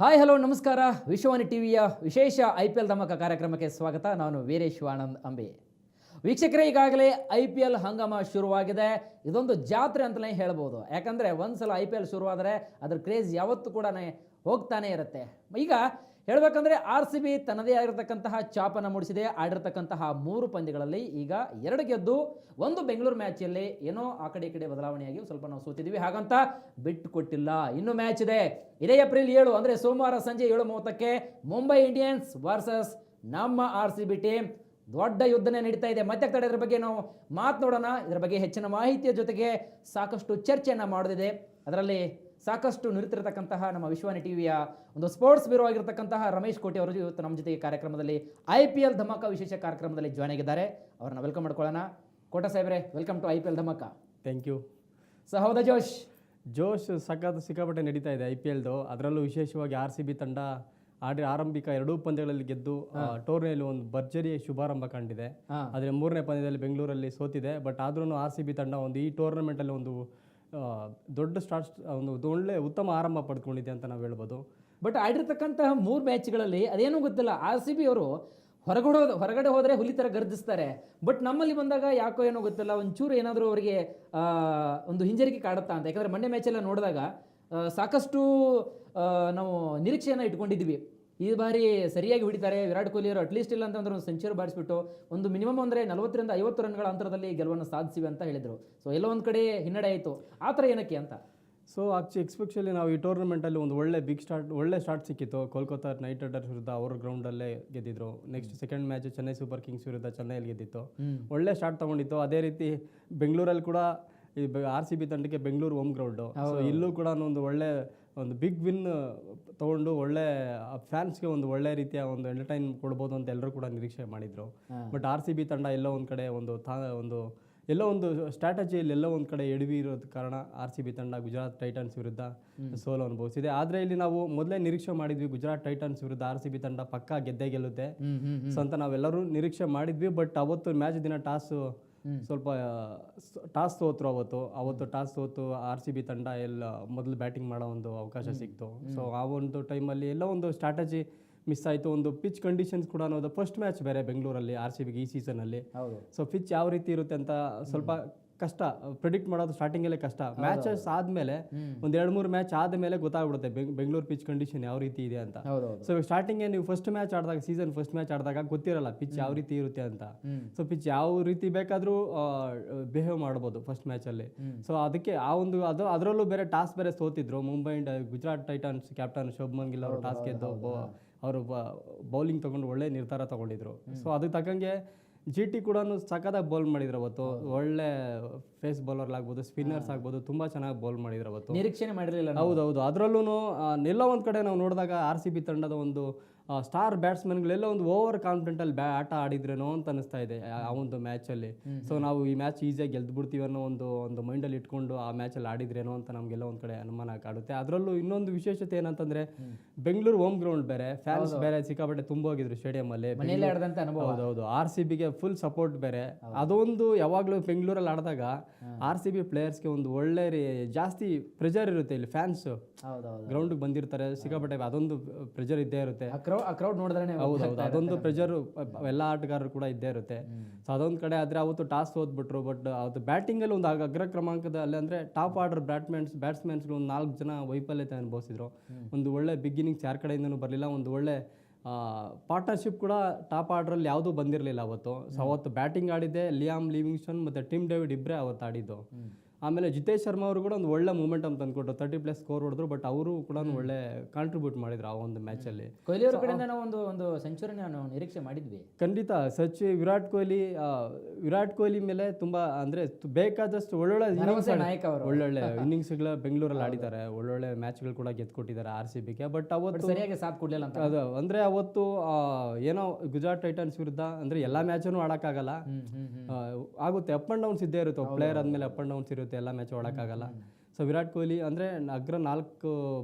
Hi hello ನಮಸ್ಕಾರ. ವಿಶ್ವವಾಣಿ ಟಿವಿಯ ವಿಶೇಷ IPL ಧಮಕ ಕಾರ್ಯಕ್ರಮಕ್ಕೆ ಸ್ವಾಗತ. ನಾನು ವೀರೇಶ್ ಆನಂದ್ ಅಂಬೆ. ವೀಕ್ಷಕರೇ, ಈಗಾಗಲೇ IPL ಹಂಗಾಮ ಶುರುವಾಗಿದೆ. ಇದೊಂದು ಜಾತ್ರೆ ಅಂತಲೇ ಹೇಳ್ಬೋದು. ಯಾಕಂದರೆ ಒಂದ್ಸಲ IPL ಶುರುವಾದರೆ ಅದರ ಕ್ರೇಜ್ ಯಾವತ್ತೂ ಕೂಡ ಹೋಗ್ತಾನೆ ಇರುತ್ತೆ. ಈಗ ಹೇಳಬೇಕಂದ್ರೆ RCB ತನ್ನದೇ ಆಗಿರತಕ್ಕಂತಹ ಚಾಪನ್ನು ಮೂಡಿಸಿದೆ. ಆಡಿರ್ತಕ್ಕಂತಹ 3 ಪಂದ್ಯಗಳಲ್ಲಿ ಈಗ 2 ಗೆದ್ದು 1 ಬೆಂಗಳೂರು ಮ್ಯಾಚಲ್ಲಿ ಏನೋ ಆ ಕಡೆ ಈ ಕಡೆ ಬದಲಾವಣೆಯಾಗಿ ಸ್ವಲ್ಪ ನಾವು ಸೋತಿದ್ವಿ, ಹಾಗಂತ ಬಿಟ್ಟು ಕೊಟ್ಟಿಲ್ಲ. ಇನ್ನೂ ಮ್ಯಾಚ್ ಇದೆ. ಇದೇ ಏಪ್ರಿಲ್ 7 ಅಂದರೆ ಸೋಮವಾರ ಸಂಜೆ 7:30ಕ್ಕೆ ಮುಂಬೈ ಇಂಡಿಯನ್ಸ್ ವರ್ಸಸ್ ನಮ್ಮ RCB ಟೀಮ್. ದೊಡ್ಡ ಯುದ್ಧನೇ ನಡೀತಾ ಇದೆ. ಮತ್ತೆ ಇದ್ರ ಬಗ್ಗೆ ನಾವು ಮಾತನಾಡೋಣ. ಇದರ ಬಗ್ಗೆ ಹೆಚ್ಚಿನ ಮಾಹಿತಿಯ ಜೊತೆಗೆ ಸಾಕಷ್ಟು ಚರ್ಚೆಯನ್ನು ಮಾಡೋದಿದೆ. ಅದರಲ್ಲಿ ಸಾಕಷ್ಟು ನಿರುತ್ತಿರತಕ್ಕಂತಹ ನಮ್ಮ ವಿಶ್ವವಾಣಿ ಟಿವಿಯ ಒಂದು ಸ್ಪೋರ್ಟ್ಸ್ ಬ್ಯೂರೋ ಆಗಿರತಕ್ಕಂತಹ ರಮೇಶ್ ಕೋಟಿ ಅವರು ಇವತ್ತು ನಮ್ಮ ಜೊತೆಗೆ ಕಾರ್ಯಕ್ರಮದಲ್ಲಿ IPL ಧಮಾಕ ವಿಶೇಷ ಕಾರ್ಯಕ್ರಮದಲ್ಲಿ ಜಾಯ್ನ್ ಆಗಿದ್ದಾರೆ. ಅವ್ರನ್ನ ವೆಲ್ಕಮ್ ಮಾಡ್ಕೊಳ್ಳೋಣ. ಕೋಟ ಸಾಹೇಬ್ರೆ, welcome to IPL Dhamaka. Thank you. ಹೌದಾ ಜೋಶ್ ಸಿಕ್ಕಾಪಟ್ಟೆ ನಡೀತಾ ಇದೆ IPLದು. ಅದರಲ್ಲೂ ವಿಶೇಷವಾಗಿ RCB ತಂಡ ಆರಂಭಿಕ 2 ಪಂದ್ಯಗಳಲ್ಲಿ ಗೆದ್ದು ಟೂರ್ನಿಯಲ್ಲಿ ಒಂದು ಭರ್ಜರಿ ಶುಭಾರಂಭ ಕಂಡಿದೆ. ಆದರೆ 3ನೇ ಪಂದ್ಯದಲ್ಲಿ ಬೆಂಗಳೂರಲ್ಲಿ ಸೋತಿದೆ. ಬಟ್ ಆದ್ರೂ RCB ತಂಡ ಈ ಟೂರ್ನಮೆಂಟಲ್ಲಿ ಒಂದು ದೊಡ್ಡ ಒಂದು ಒಳ್ಳೆ ಉತ್ತಮ ಆರಂಭ ಪಡ್ಕೊಂಡಿದೆ ಅಂತ ನಾವು ಹೇಳ್ಬೋದು. ಬಟ್ ಆಡಿರ್ತಕ್ಕಂತಹ 3 ಮ್ಯಾಚ್ಗಳಲ್ಲಿ ಅದೇನೂ ಗೊತ್ತಿಲ್ಲ. RCB ಅವರು ಹೊರಗಡೆ ಹೋದರೆ ಹುಲಿ ಥರ ಗರ್ಜಿಸ್ತಾರೆ. ಬಟ್ ನಮ್ಮಲ್ಲಿ ಬಂದಾಗ ಯಾಕೋ ಏನೋ ಗೊತ್ತಿಲ್ಲ, ಒಂಚೂರು ಏನಾದರೂ ಅವರಿಗೆ ಒಂದು ಹಿಂಜರಿಕೆ ಕಾಡುತ್ತಾ ಅಂತ. ಯಾಕಂದರೆ ಮೊನ್ನೆ ಮ್ಯಾಚೆಲ್ಲ ನೋಡಿದಾಗ ಸಾಕಷ್ಟು ನಾವು ನಿರೀಕ್ಷೆಯನ್ನು ಇಟ್ಕೊಂಡಿದ್ವಿ. ಈ ಬಾರಿ ಸರಿಯಾಗಿ ಹೊಡಿತಾರೆ ವಿರಾಟ್ ಕೊಹ್ಲಿ ಅವರು. ಅಟ್ಲೀಸ್ಟ್ ಇಲ್ಲ ಅಂತಂದ್ರೆ ಒಂದು ಸೆಂಚುರಿ ಬಾರಿಸ್ಬಿಟ್ಟು ಒಂದು ಮಿನಿಮಮ್ ಅಂದರೆ 40ರಿಂದ 50 ರನ್ಗಳ ಅಂತರದಲ್ಲಿ ಗೆಲುವನ್ನು ಸಾಧಿಸಿವೆ ಅಂತ ಹೇಳಿದರು. ಸೊ ಎಲ್ಲೋ ಒಂದು ಕಡೆ ಹಿನ್ನಡೆ ಆಯಿತು. ಆ ಥರ ಏನಕ್ಕೆ ಅಂತ. ಸೊ ಎಕ್ಸ್ಪೆಷಲಿ ನಾವು ಈ ಟೂರ್ನಮೆಂಟಲ್ಲಿ ಒಂದು ಒಳ್ಳೆ ಸ್ಟಾರ್ಟ್ ಸಿಕ್ಕಿತ್ತು. ಕೋಲ್ಕತ್ತಾ ನೈಟ್ ರೈಡರ್ಸ್ ವಿರುದ್ಧ ಅವ್ರ ಗ್ರೌಂಡಲ್ಲೇ ಗೆದ್ದಿದ್ರು. Next second match Chennai Super Kings ವಿರುದ್ಧ ಚೆನ್ನೈಯಲ್ಲಿ ಗೆದ್ದಿತ್ತು. ಒಳ್ಳೆ ಸ್ಟಾರ್ಟ್ ತೊಗೊಂಡಿತ್ತು. ಅದೇ ರೀತಿ ಬೆಂಗಳೂರಲ್ಲಿ ಕೂಡ ಈ RCB ತಂಡಕ್ಕೆ ಬೆಂಗಳೂರು ಹೋಮ್ ಗ್ರೌಂಡು. ಸೊ ಇಲ್ಲೂ ಕೂಡ ಒಂದು ಬಿಗ್ ವಿನ್ ತೊಗೊಂಡು ಒಳ್ಳೆ ಫ್ಯಾನ್ಸ್ಗೆ ಒಂದು ಒಳ್ಳೆ ರೀತಿಯ ಒಂದು ಎಂಟರ್ಟೈನ್ ಕೊಡ್ಬೋದು ಅಂತ ಎಲ್ಲರೂ ಕೂಡ ನಿರೀಕ್ಷೆ ಮಾಡಿದರು. ಬಟ್ RCB ತಂಡ ಎಲ್ಲೋ ಒಂದು ಕಡೆ ಎಲ್ಲೋ ಒಂದು ಸ್ಟ್ರಾಟಜಿಯಲ್ಲಿ ಎಲ್ಲೋ ಒಂದು ಕಡೆ ಎಡವಿ ಇರೋದ ಕಾರಣ RCB ತಂಡ ಗುಜರಾತ್ ಟೈಟನ್ಸ್ ವಿರುದ್ಧ ಸೋಲು ಅನುಭವಿಸಿದೆ. ಆದರೆ ಇಲ್ಲಿ ನಾವು ಮೊದಲೇ ನಿರೀಕ್ಷೆ ಮಾಡಿದ್ವಿ ಗುಜರಾತ್ ಟೈಟನ್ಸ್ ವಿರುದ್ಧ RCB ತಂಡ ಪಕ್ಕಾ ಗೆದ್ದೇ ಗೆಲ್ಲುತ್ತೆ ಸೊ ಅಂತ ನಾವೆಲ್ಲರೂ ನಿರೀಕ್ಷೆ ಮಾಡಿದ್ವಿ. ಬಟ್ ಅವತ್ತು ಮ್ಯಾಚ್ ದಿನ ಸ್ವಲ್ಪ ಟಾಸ್ ಸೋತರು. ಅವತ್ತು ಟಾಸ್ ಸೋತು RCB ತಂಡ ಮೊದಲು ಬ್ಯಾಟಿಂಗ್ ಮಾಡೋ ಒಂದು ಅವಕಾಶ ಸಿಕ್ತು. ಸೊ ಆ ಒಂದು ಟೈಮಲ್ಲಿ ಎಲ್ಲೋ ಒಂದು ಸ್ಟ್ರಾಟಜಿ ಮಿಸ್ ಆಯಿತು. ಒಂದು ಪಿಚ್ ಕಂಡೀಷನ್ಸ್ ಕೂಡ ಅನ್ನೋದು ಫಸ್ಟ್ ಮ್ಯಾಚ್ ಬೇರೆ ಬೆಂಗಳೂರಲ್ಲಿ RCBಗೆ ಈ ಸೀಸನಲ್ಲಿ. ಸೊ ಪಿಚ್ ಯಾವ ರೀತಿ ಇರುತ್ತೆ ಅಂತ ಸ್ವಲ್ಪ ಕಷ್ಟ ಪ್ರಿಡಿಕ್ಟ್ ಮಾಡೋದು ಸ್ಟಾರ್ಟಿಂಗಲ್ಲೇ ಕಷ್ಟ. ಮ್ಯಾಚಸ್ ಆದಮೇಲೆ ಒಂದು 2-3 ಮ್ಯಾಚ್ ಆದಮೇಲೆ ಗೊತ್ತಾಗ್ಬಿಡುತ್ತೆ ಬೆಂಗಳೂರು ಪಿಚ್ ಕಂಡೀಷನ್ ಯಾವ ರೀತಿ ಇದೆ ಅಂತ. ಸೊ ಸ್ಟಾರ್ಟಿಂಗ್ಗೆ ನೀವು ಫಸ್ಟ್ ಮ್ಯಾಚ್ ಆಡಿದಾಗ ಗೊತ್ತಿರಲ್ಲ ಪಿಚ್ ಯಾವ ರೀತಿ ಇರುತ್ತೆ ಅಂತ. ಸೊ ಪಿಚ್ ಯಾವ ರೀತಿ ಬೇಕಾದರೂ ಬಿಹೇವ್ ಮಾಡ್ಬೋದು ಫಸ್ಟ್ ಮ್ಯಾಚಲ್ಲಿ. ಸೊ ಅದಕ್ಕೆ ಅದರಲ್ಲೂ ಬೇರೆ ಟಾಸ್ ಬೇರೆ ಸೋತಿದ್ರು. ಗುಜರಾತ್ ಟೈಟನ್ಸ್ ಕ್ಯಾಪ್ಟನ್ ಶುಭ್ಮನ್ ಗಿಲ್ ಅವರು ಟಾಸ್ ಗೆದ್ದು ಅವರು ಬೌಲಿಂಗ್ ತೊಗೊಂಡು ಒಳ್ಳೆ ನಿರ್ಧಾರ ತೊಗೊಂಡಿದ್ರು. ಸೊ ಅದಕ್ಕೆ ತಕ್ಕಂಗೆ GT ಕೂಡ ಸಖತ್ತಾಗಿ ಬೌಲ್ ಮಾಡಿದ್ರು ಅವತ್ತು. ಒಳ್ಳೆ ಫೇಸ್ ಬೌಲರ್ಲಾಗ್ಬೋದು, ಸ್ಪಿನ್ನರ್ಸ್ ಆಗ್ಬೋದು, ತುಂಬ ಚೆನ್ನಾಗಿ ಬೌಲ್ ಮಾಡಿದ್ರು ಅವತ್ತು. ನಿರೀಕ್ಷೆ ಮಾಡಿರಲಿಲ್ಲ. ಹೌದೌದು. ಅದರಲ್ಲೂ ಎಲ್ಲೋ ಒಂದು ಕಡೆ ನಾವು ನೋಡಿದಾಗ RCB ತಂಡದ ಒಂದು ಸ್ಟಾರ್ ಬ್ಯಾಟ್ಸ್ಮನ್ಗಳೆಲ್ಲ ಒಂದು ಓವರ್ ಕಾನ್ಫಿಡೆಂಟಲ್ಲಿ ಆಟ ಆಡಿದ್ರೇನೋ ಅಂತ ಅನಿಸ್ತಾ ಇದೆ ಆ ಒಂದು ಮ್ಯಾಚಲ್ಲಿ. ಸೊ ನಾವು ಈ ಮ್ಯಾಚ್ ಈಸಿಯಾಗಿ ಗೆದ್ದುಬಿಡ್ತೀವಿ ಅನ್ನೋ ಒಂದು ಮೈಂಡಲ್ಲಿ ಇಟ್ಕೊಂಡು ಆ ಮ್ಯಾಚಲ್ಲಿ ಆಡಿದ್ರೇನೋ ಅಂತ ನಮಗೆಲ್ಲ ಒಂದು ಕಡೆ ಅನುಮಾನ ಕಾಡುತ್ತೆ. ಅದರಲ್ಲೂ ಇನ್ನೊಂದು ವಿಶೇಷತೆ ಏನಂತಂದರೆ ಬೆಂಗಳೂರು ಹೋಮ್ ಗ್ರೌಂಡ್ ಬೇರೆ, ಫ್ಯಾನ್ಸ್ ಬೇರೆ ಸಿಕ್ಕಾಪಟ್ಟೆ ತುಂಬೋಗಿದ್ರು ಸ್ಟೇಡಿಯಮಲ್ಲಿ. ಹೌದೌದು. RCBಗೆ ಫುಲ್ ಸಪೋರ್ಟ್ ಬೇರೆ. ಅದೊಂದು ಯಾವಾಗಲೂ ಬೆಂಗಳೂರಲ್ಲಿ ಆಡಿದಾಗ RCB ಪ್ಲೇಯರ್ಸ್ಗೆ ಒಂದು ಒಳ್ಳೆ ಜಾಸ್ತಿ ಪ್ರೆಷರ್ ಇರುತ್ತೆ. ಇಲ್ಲಿ ಫ್ಯಾನ್ಸ್ ಗ್ರೌಂಡ್ಗೆ ಬಂದಿರ್ತಾರೆ ಸಿಕ್ಕಾಪಟ್ಟೆ, ಅದೊಂದು ಪ್ರೆಷರ್ ಇದ್ದೇ ಇರುತ್ತೆ. ಹೌದೌದು. ಅದೊಂದು ಪ್ರೆಷರ್ ಎಲ್ಲ ಆಟಗಾರರು ಕೂಡ ಇದ್ದೇ ಇರುತ್ತೆ. ಸೊ ಅದೊಂದು ಕಡೆ. ಆದರೆ ಅವತ್ತು ಟಾಸ್ ಸೋತ್ಬಿಟ್ರು. ಬಟ್ ಅವತ್ತು ಬ್ಯಾಟಿಂಗಲ್ಲಿ ಒಂದು ಅಗ್ರ ಕ್ರಮಾಂಕದಲ್ಲಿ ಅಂದರೆ ಟಾಪ್ ಆರ್ಡರ್ ಬ್ಯಾಟ್ಸ್ಮನ್ಸ್ಗಳು ಒಂದು 4 ಜನ ವೈಫಲ್ಯತೆ ಅನುಭವಿಸಿದ್ರು. ಒಂದು ಒಳ್ಳೆ ಬಿಗಿನಿಂಗ್ಸ್ ಯಾರ ಕಡೆಯಿಂದನೂ ಬರಲಿಲ್ಲ. ಒಂದು ಒಳ್ಳೆ ಪಾರ್ಟ್ನರ್ಶಿಪ್ ಕೂಡ ಟಾಪ್ ಆರ್ಡ್ರಲ್ಲಿ ಯಾವುದೂ ಬಂದಿರಲಿಲ್ಲ ಅವತ್ತು. ಸೊ ಅವತ್ತು ಬ್ಯಾಟಿಂಗ್ ಆಡಿದ್ದೆ ಲಿಯಾಮ್ ಲಿವಿಂಗ್ಸ್ಟನ್ ಮತ್ತು ಟಿಮ್ ಡೇವಿಡ್ ಇಬ್ಬರೇ ಅವತ್ತು ಆಡಿದ್ದು. ಆಮೇಲೆ ಜಿತೇಶ್ ಶರ್ಮಾ ಅವರು ಕೂಡ ಒಂದು ಒಳ್ಳೆ ಮೂಮೆಂಟಮ್ ತಂದುಕೊಟ್ರು. 30+ ಸ್ಕೋರ್ ಹೊಡೆದ್ರು. ಬಟ್ ಅವರು ಕೂಡ ಒಳ್ಳೆ ಕಾಂಟ್ರಿಬ್ಯೂಟ್ ಮಾಡಿದ್ರು ಆ ಒಂದು ಮ್ಯಾಚಲ್ಲಿ. ಕೊಹ್ಲಿ ಅವರ ಕಡೆಯಿಂದ ನಾವು ಒಂದು ಸೆಂಚುರಿ ನಿರೀಕ್ಷೆ ಮಾಡಿದ್ವಿ. ಖಂಡಿತ. ವಿರಾಟ್ ಕೊಹ್ಲಿ ಮೇಲೆ ತುಂಬ ಅಂದರೆ ಬೇಕಾದಷ್ಟು ಒಳ್ಳೊಳ್ಳೆ ಇನ್ನಿಂಗ್ಸ್ಗಳ ಬೆಂಗಳೂರಲ್ಲಿ ಆಡಿದ್ದಾರೆ. ಒಳ್ಳೊಳ್ಳೆ ಮ್ಯಾಚ್ಗಳು ಕೂಡ ಗೆದ್ದುಕೊಟ್ಟಿದ್ದಾರೆ RCBಗೆ. ಬಟ್ ಅವತ್ತು ಸರಿಯಾಗಿ ಸಾಥ್ ಕೊಡಲಿಲ್ಲ ಅಂತ. ಅದು ಅಂದರೆ ಅವತ್ತು ಏನೋ ಗುಜರಾತ್ ಟೈಟನ್ಸ್ ವಿರುದ್ಧ ಅಂದರೆ ಎಲ್ಲ ಮ್ಯಾಚನ್ನು ಆಡೋಕ್ಕಾಗಲ್ಲ, ಆಗುತ್ತೆ. ಅಪ್ ಆ್ಯಂಡ್ ಡೌನ್ಸ್ ಇದ್ದೇ ಇರುತ್ತೆ. ಪ್ಲೇಯರ್ ಆದಮೇಲೆ ಅಪ್ ಆ್ಯಂಡ್ ಡೌನ್ಸ್ ಇರುತ್ತೆ. ಇರುತ್ತೆ, ಎಲ್ಲ ಮ್ಯಾಚ್ ಆಡೋಕ್ಕಾಗಲ್ಲ. ಸೊ ವಿರಾಟ್ ಕೊಹ್ಲಿ ಅಂದರೆ ಅಗ್ರ 4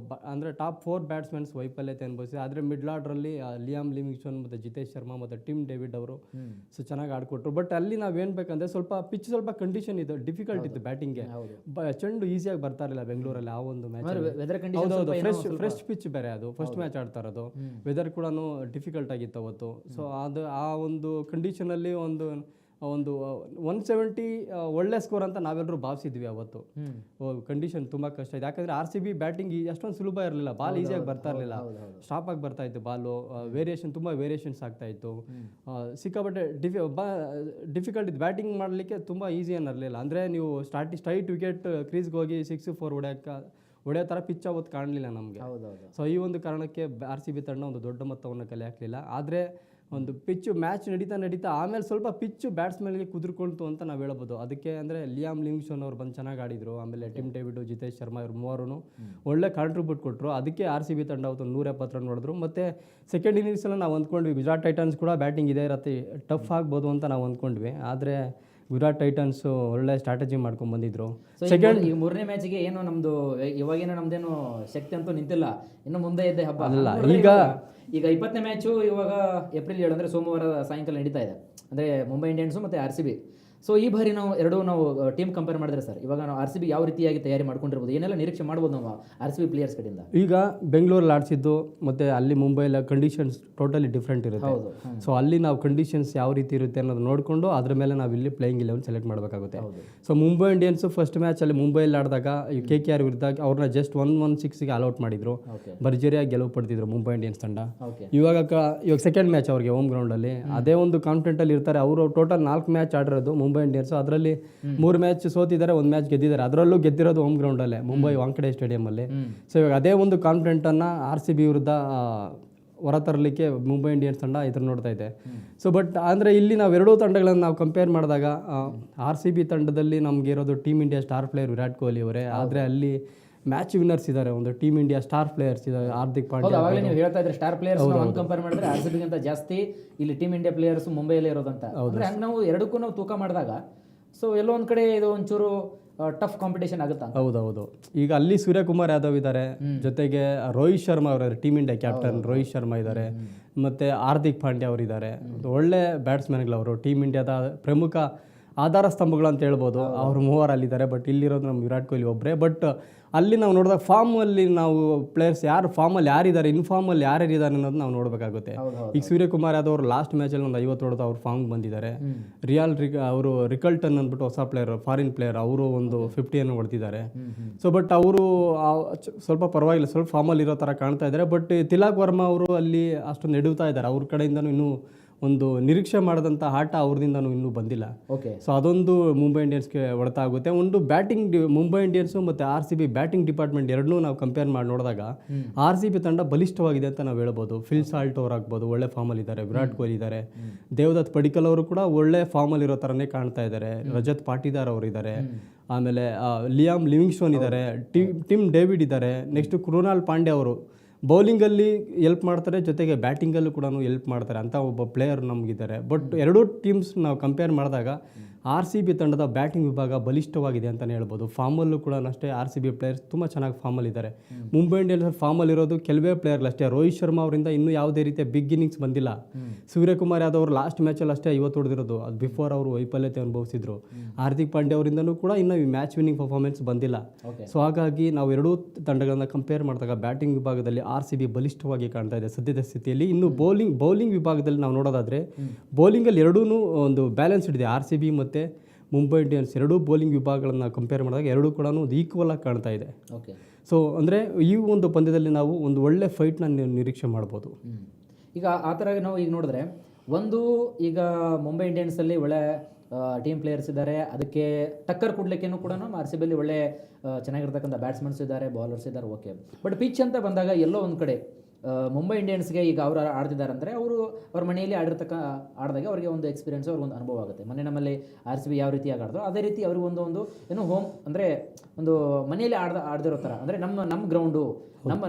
ಅಂದರೆ ಟಾಪ್ 4 ಬ್ಯಾಟ್ಸ್ಮನ್ಸ್ ವೈಫಲ್ಯತೆ ಅನುಭವಿಸಿದೆ. ಆದರೆ ಮಿಡ್ಲ್ ಆರ್ಡ್ರಲ್ಲಿ ಲಿಯಾಮ್ ಲಿವಿಂಗ್ಸ್ಟನ್ ಮತ್ತು ಜಿತೇಶ್ ಶರ್ಮಾ ಮತ್ತು ಟಿಮ್ ಡೇವಿಡ್ ಅವರು ಸೊ ಚೆನ್ನಾಗಿ ಆಡ್ಕೊಟ್ರು. ಬಟ್ ಅಲ್ಲಿ ನಾವೇನು ಬೇಕಂದರೆ ಪಿಚ್ ಸ್ವಲ್ಪ ಕಂಡೀಷನ್ ಇದು ಡಿಫಿಕಲ್ಟ್ ಇತ್ತು ಬ್ಯಾಟಿಂಗ್ಗೆ. ಚೆಂಡು ಈಸಿಯಾಗಿ ಬರ್ತಾ ಇರಲಿಲ್ಲ ಬೆಂಗಳೂರಲ್ಲಿ ಆ ಒಂದು ಮ್ಯಾಚ್. ಹೌದೌದು, ಫ್ರೆಶ್ ಪಿಚ್ ಬೇರೆ, ಅದು ಫಸ್ಟ್ ಮ್ಯಾಚ್ ಆಡ್ತಾ ಇರೋದು, ವೆದರ್ ಕೂಡ ಡಿಫಿಕಲ್ಟ್ ಆಗಿತ್ತು ಅವತ್ತು. ಸೊ ಅದು ಆ ಒಂದು ಕಂಡೀಷನಲ್ಲಿ ಒಂದು 170 ಒಳ್ಳೆ ಸ್ಕೋರ್ ಅಂತ ನಾವೆಲ್ಲರೂ ಭಾವಿಸಿದ್ವಿ ಅವತ್ತು. ಕಂಡೀಷನ್ ತುಂಬ ಕಷ್ಟ ಇದೆ, ಯಾಕಂದರೆ RCB ಬ್ಯಾಟಿಂಗ್ ಅಷ್ಟೊಂದು ಸುಲಭ ಇರಲಿಲ್ಲ, ಬಾಲ್ ಈಸಿಯಾಗಿ ಬರ್ತಾ ಇರಲಿಲ್ಲ, ಸ್ಟಾಪ್ ಆಗಿ ಬರ್ತಾ ಇತ್ತು ಬಾಲು, ತುಂಬ ವೇರಿಯೇಷನ್ಸ್ ಆಗ್ತಾ ಇತ್ತು, ಸಿಕ್ಕಾಪಟ್ಟೆ ಡಿಫಿಕಲ್ಟ್ ಇತ್ತು ಬ್ಯಾಟಿಂಗ್ ಮಾಡಲಿಕ್ಕೆ, ತುಂಬ ಈಸಿ ಏನಿರಲಿಲ್ಲ. ಅಂದರೆ ನೀವು ಸ್ಟ್ರೈಟ್ ವಿಕೆಟ್ ಕ್ರೀಸ್ಗೆ ಹೋಗಿ 6-4 ಹೊಡೆಯೋ ಥರ ಪಿಚ್ ಅವತ್ತು ಕಾಣಲಿಲ್ಲ ನಮಗೆ. ಸೊ ಈ ಒಂದು ಕಾರಣಕ್ಕೆ RCB ತಂಡ ಒಂದು ದೊಡ್ಡ ಮೊತ್ತವನ್ನು ಕಲೆ ಹಾಕಲಿಲ್ಲ. ಆದರೆ ಒಂದು ಮ್ಯಾಚ್ ನಡೀತಾ ಆಮೇಲೆ ಸ್ವಲ್ಪ ಪಿಚ್ಚು ಬ್ಯಾಟ್ಸ್ಮನ್ಗೆ ಕುದುರ್ಕೊಳ್ತು ಅಂತ ನಾವು ಹೇಳ್ಬೋದು. ಅದಕ್ಕೆ ಅಂದರೆ ಲಿಯಾಮ್ ಲಿವಿಂಗ್ಸ್ಟನ್ ಅವ್ರು ಬಂದು ಚೆನ್ನಾಗಿ ಆಡಿದರು, ಆಮೇಲೆ ಟಿಮ್ ಡೇವಿಡ್, ಜಿತೇಶ್ ಶರ್ಮಾ ಇವ್ರು ಮೂವರು ಒಳ್ಳೆ ಕಾಂಟ್ರಿಬ್ಯೂಟ್ ಕೊಟ್ಟರು. ಅದಕ್ಕೆ RCB ತಂಡ ಅವತ್ತು 170 ರನ್ ಹೊಡೆದ್ರು. ಮತ್ತು ಸೆಕೆಂಡ್ ಇನ್ನಿಂಗ್ಸಲ್ಲಿ ನಾವು ಅಂದ್ಕೊಂಡ್ವಿ ಗುಜರಾತ್ ಟೈಟನ್ಸ್ ಕೂಡ ಬ್ಯಾಟಿಂಗ್ ಇದೇ ಇರತ್ತೆ, ಟಫ್ ಆಗ್ಬೋದು ಅಂತ ನಾವು ಅಂದ್ಕೊಂಡ್ವಿ. ಆದರೆ ಗುಜರಾತ್ ಟೈಟನ್ಸ್ ಒಳ್ಳೆ ಸ್ಟ್ರಾಟಜಿ ಮಾಡ್ಕೊಂಡು ಬಂದಿದ್ರು. ಸೆಕೆಂಡ್ ಈ 3ನೇ ಮ್ಯಾಚ್ಗೆ ಏನು ನಮ್ಮದು ಇವಾಗೇನೋ ನಮ್ದೇನು ಶಕ್ತಿ ಅಂತೂ ನಿಂತಿಲ್ಲ, ಇನ್ನು ಮುಂದೆ ಇದ್ದೆ ಹಬ್ಬ ಅಲ್ಲ. ಈಗ 20ನೇ ಮ್ಯಾಚು ಇವಾಗ ಏಪ್ರಿಲ್ 7 ಅಂದರೆ ಸೋಮವಾರ ಸಾಯಂಕಾಲ ನಡೀತಾ ಇದೆ, ಅಂದರೆ ಮುಂಬೈ ಇಂಡಿಯನ್ಸು ಮತ್ತು RCB. ಸೊ ಈ ಬಾರಿ ನಾವು ಟೀಮ್ ಕಂಪೇರ್ ಮಾಡಿದ್ರೆ ಸರ್, ಇವಾಗ ನಾವು RCB ಯಾವ ರೀತಿಯಾಗಿ ತಯಾರಿ ಮಾಡ್ಕೊಂಡಿರ್ಬೋದು, ಏನೆಲ್ಲ ನಿರೀಕ್ಷೆ ಮಾಡ್ಬೋದು ನಾವು RCB ಪ್ಲೇಯರ್ಸ್ ಕಡೆಯಿಂದ? ಈಗ ಬೆಂಗಳೂರಲ್ಲಿ ಆಡಿಸಿದ್ದು ಮತ್ತು ಅಲ್ಲಿ ಮುಂಬೈಲ ಕಂಡೀಷನ್ಸ್ ಟೋಟಲಿ ಡಿಫ್ರೆಂಟ್ ಇರುತ್ತೆ. ಸೊ ಅಲ್ಲಿ ನಾವು ಕಂಡೀಷನ್ಸ್ ಯಾವ ರೀತಿ ಇರುತ್ತೆ ಅನ್ನೋದು ನೋಡಿಕೊಂಡು ಅದ್ರ ಮೇಲೆ ನಾವು ಇಲ್ಲಿ ಪ್ಲೇಯಿಂಗ್ 11 ಸೆಲೆಕ್ಟ್ ಮಾಡಬೇಕಾಗುತ್ತೆ. ಸೊ ಮುಂಬೈ ಇಂಡಿಯನ್ಸು ಫಸ್ಟ್ ಮ್ಯಾಚಲ್ಲಿ ಮುಂಬೈಯಲ್ಲಿ ಆಡಿದಾಗ KKR ವಿರುದ್ಧ ಅವ್ರನ್ನ ಜಸ್ಟ್ 116ಗೆ ಆಲ್ಔಟ್ ಮಾಡಿದ್ರು, ಭರ್ಜರಿಯಾಗಿ ಗೆಲುವು ಪಡೆದಿದ್ರು ಮುಂಬೈ ಇಂಡಿಯನ್ಸ್ ತಂಡ. ಇವಾಗ ಸೆಕೆಂಡ್ ಮ್ಯಾಚ್ ಅವ್ರಿಗೆ ಹೋಮ್ ಗ್ರೌಂಡಲ್ಲಿ ಅದೇ ಒಂದು ಕಾನ್ಫಿಡೆಂಟಲ್ಲಿ ಇರ್ತಾರೆ. ಅವರು ಟೋಟಲ್ 4 ಮ್ಯಾಚ್ ಆಡಿರೋದು ಮುಂಬೈ ಇಂಡಿಯನ್ಸ್, ಅದರಲ್ಲಿ 3 ಮ್ಯಾಚ್ ಸೋತಿದ್ದಾರೆ, 1 ಮ್ಯಾಚ್ ಗೆದ್ದಿದ್ದಾರೆ, ಅದರಲ್ಲೂ ಗೆದ್ದಿರೋದು ಹೋಮ್ ಗ್ರೌಂಡಲ್ಲೇ ಮುಂಬೈ ವಾಂಖೆಡೆ ಸ್ಟೇಡಿಯಮಲ್ಲಿ. ಸೊ ಇವಾಗ ಅದೇ ಒಂದು ಕಾನ್ಫಿಡೆಂಟನ್ನು RCB ವಿರುದ್ಧ ಹೊರತರಲಿಕ್ಕೆ ಮುಂಬೈ ಇಂಡಿಯನ್ಸ್ ತಂಡ ಎದುರು ನೋಡ್ತಾ ಇದೆ. ಸೊ ಬಟ್ ಅಂದರೆ ಇಲ್ಲಿ ನಾವು ಎರಡೂ ತಂಡಗಳನ್ನು ನಾವು ಕಂಪೇರ್ ಮಾಡಿದಾಗ RCB ತಂಡದಲ್ಲಿ ನಮಗೆ ಇರೋದು team India star player Virat Kohli ಅವರೇ. ಆದರೆ ಅಲ್ಲಿ ಮ್ಯಾಚ್ ವಿನ್ನರ್ಸ್ ಇದ್ದಾರೆ, ಒಂದು ಟೀಮ್ ಇಂಡಿಯಾ ಸ್ಟಾರ್ ಪ್ಲೇಯರ್ಸ್ ಇದ್ದಾರೆ, ಹಾರ್ದಿಕ್ ಪಾಂಡ್ಯ. ಅವಾಗಲೇ ನೀವು ಹೇಳ್ತಾ ಇದ್ರೆ ಸ್ಟಾರ್ ಪ್ಲೇಯರ್ಸ್ ಕಂಪೇರ್ ಮಾಡಿದ್ರೆ RCB ಗಿಂತ ಜಾಸ್ತಿ ಇಲ್ಲಿ ಟೀಮ್ ಇಂಡಿಯಾ ಪ್ಲೇಯರ್ಸ್ ಮುಂಬೈಯಲ್ಲಿ ಇರೋದಂತ. ಅಂದ್ರೆ ಹಂಗೆ ನಾವು ಎರಡಕ್ಕೂ ನಾವು ತೂಕ ಮಾಡಿದಾಗ ಸೊ ಎಲ್ಲೋ ಒಂದು ಕಡೆ ಇದು ಒಂಚೂರು ಟಫ್ ಕಾಂಪಿಟೇಷನ್ ಆಗುತ್ತಾ? ಹೌದೌದು. ಈಗ ಅಲ್ಲಿ ಸೂರ್ಯಕುಮಾರ್ ಯಾದವ್ ಇದ್ದಾರೆ, ಜೊತೆಗೆ ರೋಹಿತ್ ಶರ್ಮಾ ಅವರಿದ್ದಾರೆ, team India captain Rohit Sharma ಇದ್ದಾರೆ, ಮತ್ತು ಹಾರ್ದಿಕ್ ಪಾಂಡ್ಯ ಅವರಿದ್ದಾರೆ. ಒಳ್ಳೆ ಬ್ಯಾಟ್ಸ್ಮನ್ಗಳವರು, ಟೀಮ್ ಇಂಡಿಯಾದ ಪ್ರಮುಖ ಆಧಾರ ಸ್ತಂಭಗಳು ಅಂತ ಹೇಳ್ಬೋದು. ಅವರು 3 ಅಲ್ಲಿದ್ದಾರೆ. ಬಟ್ ಇಲ್ಲಿರೋದು ನಮ್ಮ ವಿರಾಟ್ ಕೊಹ್ಲಿ ಒಬ್ಬರೇ. ಬಟ್ ಅಲ್ಲಿ ನಾವು ನೋಡಿದಾಗ ಫಾರ್ಮಲ್ಲಿ ನಾವು ಪ್ಲೇಯರ್ಸ್ ಯಾರು ಫಾರ್ಮಲ್ಲಿ ಯಾರಿದ್ದಾರೆ, ಇನ್ಫಾರ್ಮಲ್ಲಿ ಯಾರ್ಯಾರಿದ್ದಾರೆ ಅನ್ನೋದು ನಾವು ನೋಡಬೇಕಾಗುತ್ತೆ. ಈಗ ಸೂರ್ಯಕುಮಾರ್ ಯಾದವ್ ಅವರು ಲಾಸ್ಟ್ ಮ್ಯಾಚಲ್ಲಿ ಒಂದು 50 ಹೊಡೆದು ಅವ್ರು ಫಾರ್ಮ್ಗೆ ಬಂದಿದ್ದಾರೆ. ಅವರು ರಿಕಲ್ಟನ್ ಅಂದ್ಬಿಟ್ಟು ಹೊಸ ಪ್ಲೇಯರ್, ಫಾರಿನ್ ಪ್ಲೇಯರ್, ಅವರು ಒಂದು 50 ಹೊಡೆದಿದ್ದಾರೆ. ಸೊ ಬಟ್ ಅವರು ಸ್ವಲ್ಪ ಪರವಾಗಿಲ್ಲ, ಸ್ವಲ್ಪ ಫಾರ್ಮಲ್ಲಿ ಇರೋ ಥರ ಕಾಣ್ತಾ ಇದ್ದಾರೆ. ಬಟ್ ತಿಲಕ್ ವರ್ಮಾ ಅವರು ಅಲ್ಲಿ ಅಷ್ಟೊಂದು ನೆಡುತ್ತಾ ಇದ್ದಾರೆ, ಅವ್ರ ಕಡೆಯಿಂದನೂ ಇನ್ನೂ ಒಂದು ನಿರೀಕ್ಷೆ ಮಾಡಿದಂಥ ಆಟ ಅವ್ರದಿಂದನೂ ಇನ್ನೂ ಬಂದಿಲ್ಲ. ಸೊ ಅದೊಂದು ಮುಂಬೈ ಇಂಡಿಯನ್ಸ್ಗೆ ಹೊಡೆತ ಆಗುತ್ತೆ. ಒಂದು ಬ್ಯಾಟಿಂಗ್ ಮುಂಬೈ ಇಂಡಿಯನ್ಸು ಮತ್ತು RCB ಬ್ಯಾಟಿಂಗ್ ಡಿಪಾರ್ಟ್ಮೆಂಟ್ ಎರಡನ್ನೂ ನಾವು ಕಂಪೇರ್ ಮಾಡಿ ನೋಡಿದಾಗ RCB ತಂಡ ಬಲಿಷ್ಠವಾಗಿದೆ ಅಂತ ನಾವು ಹೇಳ್ಬೋದು. ಫಿಲ್ ಸಾಲ್ಟ್ ಅವ್ರು ಆಗ್ಬೋದು, ಒಳ್ಳೆ ಫಾರ್ಮಲ್ಲಿ ಇದ್ದಾರೆ. ವಿರಾಟ್ ಕೊಹ್ಲಿ ಇದ್ದಾರೆ, ದೇವದತ್ ಪಡಿಕಲ್ ಅವರು ಕೂಡ ಒಳ್ಳೆ ಫಾರ್ಮಲ್ಲಿ ಇರೋ ಥರನೇ ಕಾಣ್ತಾ ಇದ್ದಾರೆ. ರಜತ್ ಪಾಟಿದಾರ್ ಅವರು ಇದ್ದಾರೆ, ಆಮೇಲೆ ಲಿಯಾಮ್ ಲಿವಿಂಗ್ಸ್ಟೋನ್ ಇದ್ದಾರೆ, ಟಿಮ್ ಡೇವಿಡ್ ಇದ್ದಾರೆ. ನೆಕ್ಸ್ಟ್ ಕೃಣಾಲ್ ಪಾಂಡ್ಯ ಅವರು ಬೌಲಿಂಗಲ್ಲಿ ಎಲ್ಪ್ ಮಾಡ್ತಾರೆ, ಜೊತೆಗೆ ಬ್ಯಾಟಿಂಗಲ್ಲೂ ಕೂಡ ಎಲ್ಪ್ ಮಾಡ್ತಾರೆ ಅಂತ ಒಬ್ಬ ಪ್ಲೇಯರ್ ನಮಗಿದ್ದಾರೆ. ಬಟ್ ಎರಡೂ ಟೀಮ್ಸ್ ನಾವು ಕಂಪೇರ್ ಮಾಡಿದಾಗ RCB ತಂಡದ ಬ್ಯಾಟಿಂಗ್ ವಿಭಾಗ ಬಲಿಷ್ಠವಾಗಿದೆ ಅಂತಲೇ ಹೇಳ್ಬೋದು. ಫಾರ್ಮಲ್ಲೂ ಕೂಡ ಅಷ್ಟೇ RCB ಪ್ಲೇಯರ್ಸ್ ತುಂಬ ಚೆನ್ನಾಗಿ ಫಾರ್ಮಲ್ಲಿದ್ದಾರೆ. ಮುಂಬೈ ಇಂಡಿಯನ್ಸ್ ಫಾರ್ಮಲ್ಲಿರೋದು ಕೆಲವೇ ಪ್ಲೇಯರ್ಗಳಷ್ಟೇ. ರೋಹಿತ್ ಶರ್ಮಾ ಅವರಿಂದ ಇನ್ನೂ ಯಾವುದೇ ರೀತಿಯ ಬಿಗ್ ಇನ್ನಿಂಗ್ಸ್ ಬಂದಿಲ್ಲ. ಸೂರ್ಯಕುಮಾರ್ ಯಾದವ್ ಅವರು ಲಾಸ್ಟ್ ಮ್ಯಾಚಲ್ಲಿ ಅಷ್ಟೇ 50 ಹೊಡೆದಿರೋದು, ಅದು ಬಿಫೋರ್ ಅವರು ವೈಫಲ್ಯತೆ ಅನುಭವಿಸಿದ್ರು. ಹಾರ್ದಿಕ್ ಪಾಂಡ್ಯ ಅವರಿಂದನೂ ಕೂಡ ಇನ್ನೂ ಈ ಮ್ಯಾಚ್ ವಿನ್ನಿಂಗ್ ಪರ್ಫಾರ್ಮೆನ್ಸ್ ಬಂದಿಲ್ಲ. ಸೊ ಹಾಗಾಗಿ ನಾವು ಎರಡೂ ತಂಡಗಳನ್ನು ಕಂಪೇರ್ ಮಾಡಿದಾಗ ಬ್ಯಾಟಿಂಗ್ ವಿಭಾಗದಲ್ಲಿ RCB ಬಲಿಷ್ಠವಾಗಿ ಕಾಣ್ತಾ ಇದೆ ಸದ್ಯದ ಸ್ಥಿತಿಯಲ್ಲಿ. ಇನ್ನು ಬೌಲಿಂಗ್ ವಿಭಾಗದಲ್ಲಿ ನಾವು ನೋಡೋದಾದರೆ ಬೌಲಿಂಗಲ್ಲಿ ಎರಡೂ ಒಂದು ಬ್ಯಾಲೆನ್ಸ್ ಇದೆ. RCB ಮತ್ತು ಮುಂಬೈ ಇಂಡಿಯನ್ಸ್ ಎರಡೂ ಬೌಲಿಂಗ್ ವಿಭಾಗಗಳನ್ನು ಕಂಪೇರ್ ಮಾಡಿದಾಗ ಎರಡೂ ಕೂಡ ಒಂದು ಈಕ್ವಲ್ ಆಗಿ ಕಾಣ್ತಾ ಇದೆ. ಸೊ ಅಂದರೆ ಈ ಒಂದು ಪಂದ್ಯದಲ್ಲಿ ನಾವು ಒಂದು ಒಳ್ಳೆ ಫೈಟ್ನ ನಿರೀಕ್ಷೆ ಮಾಡ್ಬೋದು. ಈಗ ಆ ಥರ ನಾವು ಈಗ ನೋಡಿದ್ರೆ ಈಗ ಮುಂಬೈ ಇಂಡಿಯನ್ಸಲ್ಲಿ ಒಳ್ಳೆ ಟೀಮ್ ಪ್ಲೇಯರ್ಸ್ ಇದ್ದಾರೆ, ಅದಕ್ಕೆ ಟಕ್ಕರ್ ಕೊಡ್ಲಿಕ್ಕೇನು ಕೂಡ RCBಯಲ್ಲಿ ಒಳ್ಳೆ ಚೆನ್ನಾಗಿರ್ತಕ್ಕಂಥ ಬ್ಯಾಟ್ಸ್ಮನ್ಸ್ ಇದ್ದಾರೆ, ಬೌಲರ್ಸ್ ಇದ್ದಾರೆ. ಓಕೆ, ಬಟ್ ಪಿಚ್ ಅಂತ ಬಂದಾಗ ಎಲ್ಲೋ ಒಂದು ಕಡೆ ಮುಂಬೈ ಇಂಡಿಯನ್ಸ್ಗೆ ಈಗ ಅವರು ಆಡ್ತಿದ್ದಾರೆ ಅಂದರೆ ಅವ್ರ ಮನೆಯಲ್ಲಿ ಆಡಿದಾಗ ಅವರಿಗೆ ಒಂದು ಎಕ್ಸ್ಪೀರಿಯನ್ಸ್, ಅವ್ರಿಗೊಂದು ಅನುಭವ ಆಗುತ್ತೆ. ಮೊನ್ನೆ ನಮ್ಮಲ್ಲಿ RCB ಯಾವ ರೀತಿಯಾಗಿ ಆಡಿದ್ರು ಅದೇ ರೀತಿ ಅವ್ರಿಗೆ ಒಂದು ಏನು ಹೋಮ್ ಅಂದರೆ ಒಂದು ಮನೆಯಲ್ಲಿ ಆಡ್ದಿರೋ ಥರ, ಅಂದರೆ ನಮ್ಮ ಗ್ರೌಂಡು ನಮ್ಮ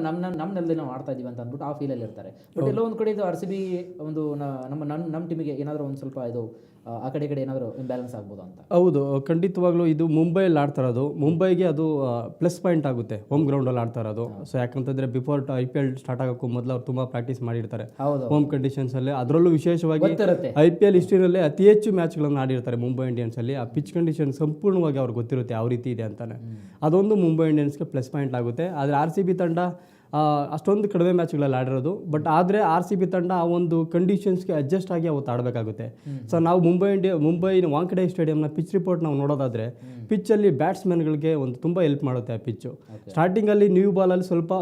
ನೆಲದಲ್ಲಿ ನಾವು ಆಡ್ತಾ ಇದೀವಿ ಅಂತ ಅಂದ್ಬಿಟ್ಟು ಆ ಫೀಲಲ್ಲಿ ಇರ್ತಾರೆ. ಬಟ್ ಎಲ್ಲೋ ಒಂದು ಕಡೆ ಇದು RCB ಒಂದು ನಮ್ಮ ಟೀಮಿಗೆ ಏನಾದರೂ ಒಂದು ಸ್ವಲ್ಪ ಇದು ಆ ಕಡೆ ಈ ಕಡೆ ಏನಾದರೂ ಇಂಬ್ಯಾಲೆನ್ಸ್ ಆಗ್ಬೋದು ಅಂತ? ಹೌದು, ಖಂಡಿತವಾಗ್ಲೂ ಇದು ಮುಂಬೈಯಲ್ಲಿ ಆಡ್ತಾ ಇರೋದು. ಮುಂಬೈಗೆ ಅದು ಪ್ಲಸ್ ಪಾಯಿಂಟ್ ಆಗುತ್ತೆ ಹೋಮ್ ಗ್ರೌಂಡಲ್ಲಿ ಆಡ್ತಾ ಇರೋದು. ಸೊ ಯಾಕಂತಂದರೆ ಬಿಫೋರ್ IPL ಸ್ಟಾರ್ಟ್ ಆಗೋಕ್ಕೂ ಮೊದಲು ಅವ್ರು ತುಂಬ ಪ್ರಾಕ್ಟೀಸ್ ಮಾಡಿರ್ತಾರೆ ಹೌದು, ಹೋಮ್ ಕಂಡೀಷನ್ಸಲ್ಲಿ. ಅದರಲ್ಲೂ ವಿಶೇಷವಾಗಿ ಗೊತ್ತಿರುತ್ತೆ. IPL ಹಿಸ್ಟ್ರಿನಲ್ಲೇ ಅತಿ ಹೆಚ್ಚು ಮ್ಯಾಚ್ಗಳನ್ನು ಆಡಿರ್ತಾರೆ ಮುಂಬೈ ಇಂಡಿಯನ್ಸಲ್ಲಿ. ಆ ಪಿಚ್ ಕಂಡೀಷನ್ ಸಂಪೂರ್ಣವಾಗಿ ಅವ್ರಿಗೆ ಗೊತ್ತಿರುತ್ತೆ ಯಾವ ರೀತಿ ಇದೆ ಅಂತಾನೆ. ಅದೊಂದು ಮುಂಬೈ ಇಂಡಿಯನ್ಸ್ಗೆ ಪ್ಲಸ್ ಪಾಯಿಂಟ್ ಆಗುತ್ತೆ. ಆದರೆ RCB ತಂಡ ಅಷ್ಟೊಂದು ಕಡಿಮೆ ಮ್ಯಾಚ್ಗಳಲ್ಲಿ ಆಡಿರೋದು. ಬಟ್ ಆದರೆ RCB ತಂಡ ಆ ಒಂದು ಕಂಡೀಷನ್ಸ್ಗೆ ಅಡ್ಜಸ್ಟ್ ಆಗಿ ಅವತ್ತು ಆಡಬೇಕಾಗುತ್ತೆ. ಸೊ ನಾವು ಮುಂಬೈ ವಾಂಖೆಡೆ ಸ್ಟೇಡಿಯಂನ ಪಿಚ್ ರಿಪೋರ್ಟ್ ನಾವು ನೋಡೋದಾದರೆ ಪಿಚ್ಚಲ್ಲಿ ಬ್ಯಾಟ್ಸ್ಮನ್ಗಳಿಗೆ ಒಂದು ತುಂಬ ಹೆಲ್ಪ್ ಮಾಡುತ್ತೆ ಆ ಪಿಚ್ಚು. ಸ್ಟಾರ್ಟಿಂಗಲ್ಲಿ ನ್ಯೂ ಬಾಲಲ್ಲಿ ಸ್ವಲ್ಪ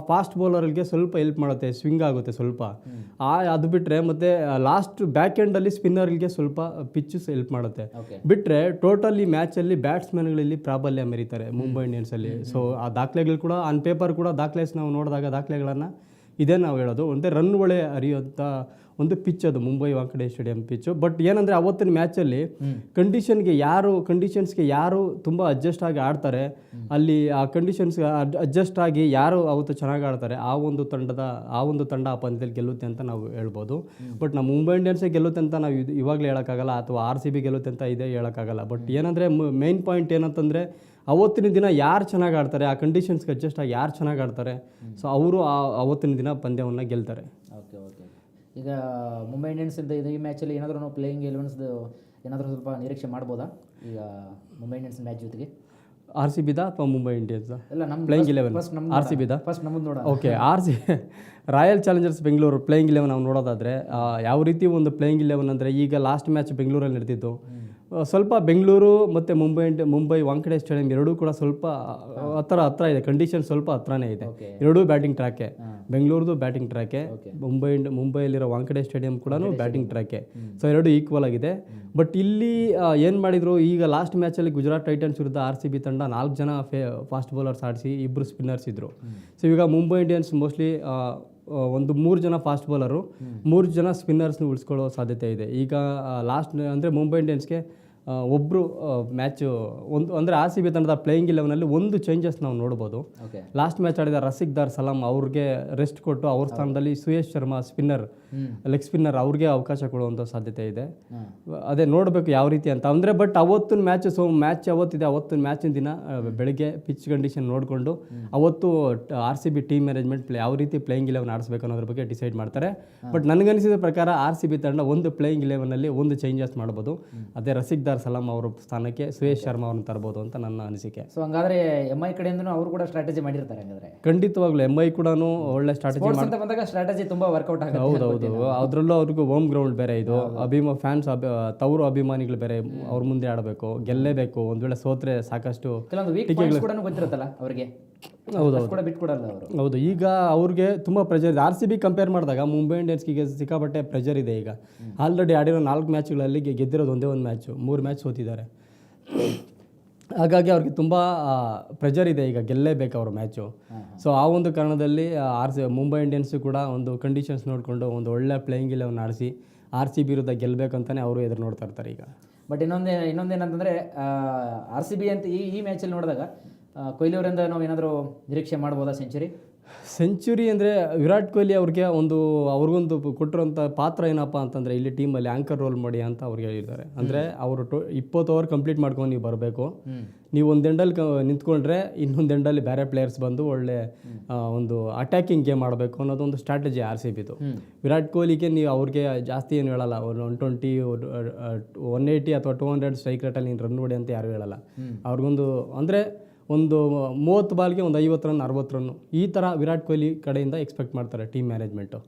ಫಾಸ್ಟ್ ಬೌಲರ್ಗೆ ಸ್ವಲ್ಪ ಹೆಲ್ಪ್ ಮಾಡುತ್ತೆ, ಸ್ವಿಂಗ್ ಆಗುತ್ತೆ ಸ್ವಲ್ಪ. ಅದು ಬಿಟ್ಟರೆ ಮತ್ತು ಲಾಸ್ಟ್ ಬ್ಯಾಕ್ ಎಂಡಲ್ಲಿ ಸ್ಪಿನ್ನರ್ಗೆ ಸ್ವಲ್ಪ ಪಿಚ್ಚು ಹೆಲ್ಪ್ ಮಾಡುತ್ತೆ. ಬಿಟ್ಟರೆ ಟೋಟಲಿ ಮ್ಯಾಚಲ್ಲಿ ಬ್ಯಾಟ್ಸ್ಮನ್ಗಳಲ್ಲಿ ಪ್ರಾಬಲ್ಯ ಮೆರೀತಾರೆ ಮುಂಬೈ ಇಂಡಿಯನ್ಸಲ್ಲಿ. ಸೊ ಆ ದಾಖಲೆಗಳು ಕೂಡ ಆನ್ ಪೇಪರ್ ಕೂಡ ನಾವು ನೋಡಿದಾಗ ದಾಖಲೆಗಳನ್ನು ಇದೇ ನಾವು ಹೇಳೋದು. ಒಂದೇ ರನ್ ಒಳ್ಳೆ ಹರಿಯುವಂಥ ಒಂದು ಪಿಚ್ ಅದು Mumbai Wankhede stadium pitch. But ಏನಂದರೆ ಅವತ್ತಿನ ಮ್ಯಾಚಲ್ಲಿ ಕಂಡೀಷನ್ಸ್ಗೆ ಯಾರು ತುಂಬ ಅಡ್ಜಸ್ಟ್ ಆಗಿ ಆಡ್ತಾರೆ, ಅಲ್ಲಿ ಆ ಕಂಡೀಷನ್ಸ್ಗೆ ಅಡ್ಜಸ್ಟ್ ಆಗಿ ಯಾರು ಅವತ್ತು ಚೆನ್ನಾಗಿ ಆಡ್ತಾರೆ ಆ ಒಂದು ತಂಡ ಆ ಪಂದ್ಯದಲ್ಲಿ ಗೆಲ್ಲುತ್ತೆ ಅಂತ ನಾವು ಹೇಳ್ಬೋದು. ಬಟ್ ನಾವು ಮುಂಬೈ ಇಂಡಿಯನ್ಸೇ ಗೆಲ್ಲುತ್ತೆ ಅಂತ ನಾವು ಇವಾಗಲೇ ಹೇಳೋಕ್ಕಾಗಲ್ಲ, ಅಥವಾ RCB ಗೆಲ್ಲುತ್ತೆ ಅಂತ ಇದೇ ಹೇಳೋಕ್ಕಾಗಲ್ಲ. ಬಟ್ ಏನಂದರೆ ಮೇನ್ ಪಾಯಿಂಟ್ ಏನಂತಂದರೆ ಅವತ್ತಿನ ದಿನ ಯಾರು ಚೆನ್ನಾಗಿ ಆಡ್ತಾರೆ, ಆ ಕಂಡೀಷನ್ಸ್ಗೆ ಅಡ್ಜಸ್ಟ್ ಆಗಿ ಯಾರು ಚೆನ್ನಾಗಿ ಆಡ್ತಾರೆ, ಸೊ ಅವರು ಅವತ್ತಿನ ದಿನ ಪಂದ್ಯವನ್ನು ಗೆಲ್ತಾರೆ. Okay okay. ಈಗ ಮುಂಬೈ ಇಂಡಿಯನ್ಸಿಂದ ಈ ಮ್ಯಾಚಲ್ಲಿ ಏನಾದರೂ ನಾವು ಪ್ಲೇಯಿಂಗ್ ಎಲೆವೆನ್ಸ್ದು ಏನಾದರೂ ಸ್ವಲ್ಪ ನಿರೀಕ್ಷೆ ಮಾಡ್ಬೋದಾ ಈಗ ಮುಂಬೈ ಇಂಡಿಯನ್ಸ್ ಮ್ಯಾಚ್ ಜೊತೆಗೆ? RCBದ ಅಥವಾ ಮುಂಬೈ ಇಂಡಿಯನ್ಸ್ ಎಲ್ಲ ನಮ್ಮ ಪ್ಲೇಯಿಂಗ್ 11 RCBದ ಫಸ್ಟ್ ನಮ್ಮದು ನೋಡೋಣ. Okay, royal Challengers Bengaluru playing 11 ನಾವು ನೋಡೋದಾದರೆ ಯಾವ ರೀತಿ ಒಂದು ಪ್ಲೇಯಿಂಗ್ 11 ಅಂದರೆ, ಈಗ ಲಾಸ್ಟ್ ಮ್ಯಾಚ್ ಬೆಂಗಳೂರಲ್ಲಿ ನಡೆದಿತ್ತು. ಸ್ವಲ್ಪ ಬೆಂಗಳೂರು ಮತ್ತು ಮುಂಬೈ ವಾಂಖೆಡೆ ಸ್ಟೇಡಿಯಂ ಎರಡೂ ಕೂಡ ಸ್ವಲ್ಪ ಹತ್ರ ಇದೆ, ಕಂಡೀಷನ್ ಸ್ವಲ್ಪ ಹತ್ರನೇ ಇದೆ. ಎರಡೂ ಬ್ಯಾಟಿಂಗ್ ಟ್ರ್ಯಾಕೆ, ಬೆಂಗಳೂರದು ಬ್ಯಾಟಿಂಗ್ ಟ್ರ್ಯಾಕೆ, ಮುಂಬೈಯಲ್ಲಿರೋ ವಾಂಖೆಡೆ ಸ್ಟೇಡಿಯಂ ಕೂಡ ಬ್ಯಾಟಿಂಗ್ ಟ್ರ್ಯಾಕೆ. ಸೊ ಎರಡು ಈಕ್ವಲ್ ಆಗಿದೆ. ಬಟ್ ಇಲ್ಲಿ ಏನು ಮಾಡಿದರು, ಈಗ ಲಾಸ್ಟ್ ಮ್ಯಾಚಲ್ಲಿ ಗುಜರಾತ್ ಟೈಟನ್ಸ್ ವಿರುದ್ಧ RCB ತಂಡ 4 ಜನ ಫಾಸ್ಟ್ ಬೌಲರ್ಸ್ ಆಡಿಸಿ 2 ಸ್ಪಿನ್ನರ್ಸ್ ಇದ್ದರು. ಸೊ ಈಗ ಮುಂಬೈ ಇಂಡಿಯನ್ಸ್ ಮೋಸ್ಟ್ಲಿ ಒಂದು 3 ಜನ ಫಾಸ್ಟ್ ಬೌಲರು, 3 ಜನ ಸ್ಪಿನ್ನರ್ಸ್ನ ಉಳಿಸ್ಕೊಳ್ಳೋ ಸಾಧ್ಯತೆ ಇದೆ. ಈಗ ಲಾಸ್ಟ್ ಅಂದರೆ ಮುಂಬೈ ಇಂಡಿಯನ್ಸ್ಗೆ ಒಬ್ಬರು ಮ್ಯಾಚು ಅಂದರೆ RCB ತಂಡದ ಪ್ಲೇಯಿಂಗ್ 11ನಲ್ಲಿ ಒಂದು ಚೇಂಜಸ್ ನಾವು ನೋಡ್ಬೋದು. ಲಾಸ್ಟ್ ಮ್ಯಾಚ್ ಆಡಿದ ರಸಿಕ್ದಾರ್ ಸಲಾಂ ಅವ್ರಿಗೆ ರೆಸ್ಟ್ ಕೊಟ್ಟು ಅವ್ರ ಸ್ಥಾನದಲ್ಲಿ ಸುಯೇಶ್ ಶರ್ಮಾ ಲೆಗ್ ಸ್ಪಿನ್ನರ್ ಅವ್ರಿಗೆ ಅವಕಾಶ ಕೊಡುವಂಥ ಸಾಧ್ಯತೆ ಇದೆ. ಅದೇ ನೋಡಬೇಕು ಯಾವ ರೀತಿ ಅಂತ ಅಂದರೆ. ಬಟ್ ಅವತ್ತಿನ ಮ್ಯಾಚ್ ಅವತ್ತಿದೆ, ಅವತ್ತಿನ ಮ್ಯಾಚಿನ ದಿನ ಬೆಳಗ್ಗೆ ಪಿಚ್ ಕಂಡೀಷನ್ ನೋಡಿಕೊಂಡು ಅವತ್ತು RCB ಟೀಮ್ ಮ್ಯಾನೇಜ್ಮೆಂಟ್ ಯಾವ ರೀತಿ ಪ್ಲೇಯಿಂಗ್ 11 ಆಡಿಸ್ಬೇಕು ಅನ್ನೋದ್ರ ಬಗ್ಗೆ ಡಿಸೈಡ್ ಮಾಡ್ತಾರೆ. ಬಟ್ ನನಗನ್ನಿಸಿದ ಪ್ರಕಾರ RCB ತಂಡ ಒಂದು ಪ್ಲೇಯಿಂಗ್ 11ನಲ್ಲಿ ಒಂದು ಚೇಂಜಸ್ ಮಾಡ್ಬೋದು. ಅದೇ ರಸಿಕ್ದಾರ್ ಸಲಾಂ ಅವರ ಸ್ಥಾನಕ್ಕೆ ಸುಯೇಶ್ ಶರ್ಮಾ ಅವ್ರನ್ನ ತರಬಹುದು ಅಂತ ನನ್ನ ಅನಿಸಿಕೆ. ಸೊ ಹಂಗಾದ್ರೆ MI ಕಡೆಯಿಂದ ಅವರು ಕೂಡ ಸ್ಟ್ರಾಟಜಿ ಮಾಡಿರ್ತಾರೆ ಹಂಗಾದ್ರೆ. ಖಂಡಿತವಾಗ್ಲೂ MI ಕೂಡ ಒಳ್ಳೆ ಸ್ಟ್ರಾಟಜಿ ಅಂತ ಬಂದಾಗ ಸ್ಟ್ರಾಟಜಿ ತುಂಬಾ ವರ್ಕೌಟ್ ಆಗುತ್ತೆ. ಹೌದೌದು, ಅದರಲ್ಲೂ ಅವ್ರಿಗೂ ಹೋಮ್ ಗ್ರೌಂಡ್ ಬೇರೆ ಇದು, ಫ್ಯಾನ್ಸ್ ತವರು ಅಭಿಮಾನಿಗಳು ಬೇರೆ, ಅವ್ರ ಮುಂದೆ ಆಡಬೇಕು, ಗೆಲ್ಲೇಬೇಕು. ಒಂದ್ ವೇಳೆ ಸೋತ್ರೆ ಸಾಕಷ್ಟು ಕೆಲವೊಂದು ವೀಕ್ ಪಾಯಿಂಟ್ಸ್ ಕೂಡ ಗೊತ್ತಿರುತ್ತಲ್ಲ ಅವರಿಗೆ. ಹೌದು, ಈಗ ಅವ್ರಿಗೆ ತುಂಬ ಪ್ರೆಷರ್ ಇದೆ. RCB ಕಂಪೇರ್ ಮಾಡಿದಾಗ ಮುಂಬೈ ಇಂಡಿಯನ್ಸ್ಗೆ ಸಿಕ್ಕಾಪಟ್ಟೆ ಪ್ರೆಷರ್ ಇದೆ. ಈಗ ಆಲ್ರೆಡಿ ಆಡಿರೋ 4 ಮ್ಯಾಚ್ಗಳಲ್ಲಿ ಗೆದ್ದಿರೋದು ಒಂದೇ ಒಂದು ಮ್ಯಾಚು, 3 ಮ್ಯಾಚ್ ಸೋತಿದ್ದಾರೆ. ಹಾಗಾಗಿ ಅವ್ರಿಗೆ ತುಂಬ ಪ್ರೆಷರ್ ಇದೆ, ಈಗ ಗೆಲ್ಲೇಬೇಕು ಅವರು ಮ್ಯಾಚು. ಸೊ ಆ ಒಂದು ಕಾರಣದಲ್ಲಿ ಮುಂಬೈ ಇಂಡಿಯನ್ಸು ಕೂಡ ಒಂದು ಕಂಡೀಷನ್ಸ್ ನೋಡಿಕೊಂಡು ಒಂದು ಒಳ್ಳೆ ಪ್ಲೇಯಿಂಗ್ 11 ಆಡಿಸಿ RCB ವಿರುದ್ಧ ಗೆಲ್ಲಬೇಕಂತಾನೆ ಅವರು ಎದುರು ನೋಡ್ತಾ ಇರ್ತಾರೆ ಈಗ. ಬಟ್ ಇನ್ನೊಂದೇನಂತಂದರೆ RCB ಅಂತ ಈ ಮ್ಯಾಚಲ್ಲಿ ನೋಡಿದಾಗ ಕೊಹ್ಲಿ ಅವರಿಂದ ನಾವು ಏನಾದರೂ ನಿರೀಕ್ಷೆ ಮಾಡ್ಬೋದಾ ಸೆಂಚುರಿ ಅಂದರೆ ವಿರಾಟ್ ಕೊಹ್ಲಿ ಅವ್ರಿಗೊಂದು ಕೊಟ್ಟಿರೋಂಥ ಪಾತ್ರ ಏನಪ್ಪ ಅಂತಂದರೆ, ಇಲ್ಲಿ ಟೀಮಲ್ಲಿ ಆ್ಯಂಕರ್ ರೋಲ್ ಮಾಡಿ ಅಂತ ಅವ್ರಿಗೆ ಹೇಳಿದ್ದಾರೆ. ಅಂದರೆ ಅವರು 20 ಓವರ್ ಕಂಪ್ಲೀಟ್ ಮಾಡ್ಕೊಂಡು ನೀವು ಬರಬೇಕು, ನೀವು ಒಂದು ಎಂಡಲ್ಲಿ ನಿಂತ್ಕೊಂಡ್ರೆ ಇನ್ನೊಂದು ಎಂಡಲ್ಲಿ ಬೇರೆ ಪ್ಲೇಯರ್ಸ್ ಬಂದು ಒಳ್ಳೆ ಒಂದು ಅಟ್ಯಾಕಿಂಗ್ ಗೇಮ್ ಆಡಬೇಕು ಅನ್ನೋದೊಂದು ಸ್ಟ್ರಾಟಜಿ RCBದು. ವಿರಾಟ್ ಕೊಹ್ಲಿಗೆ ನೀವು ಅವ್ರಿಗೆ ಜಾಸ್ತಿ ಏನು ಹೇಳಲ್ಲ, 120 180 ಅಥವಾ 200 ಸ್ಟ್ರೈಕ್ ರೇಟಲ್ಲಿ ನೀನು ರನ್ ಹೊಡಿ ಅಂತ ಯಾರು ಹೇಳಲ್ಲ. ಅವ್ರಿಗೊಂದು ಅಂದರೆ ಒಂದು 30 ಬಾಲ್ಗೆ ಒಂದು 50 ರನ್ 60 ರನ್ನು ಈ ಥರ ವಿರಾಟ್ ಕೊಹ್ಲಿ ಕಡೆಯಿಂದ ಎಕ್ಸ್ಪೆಕ್ಟ್ ಮಾಡ್ತಾರೆ team management.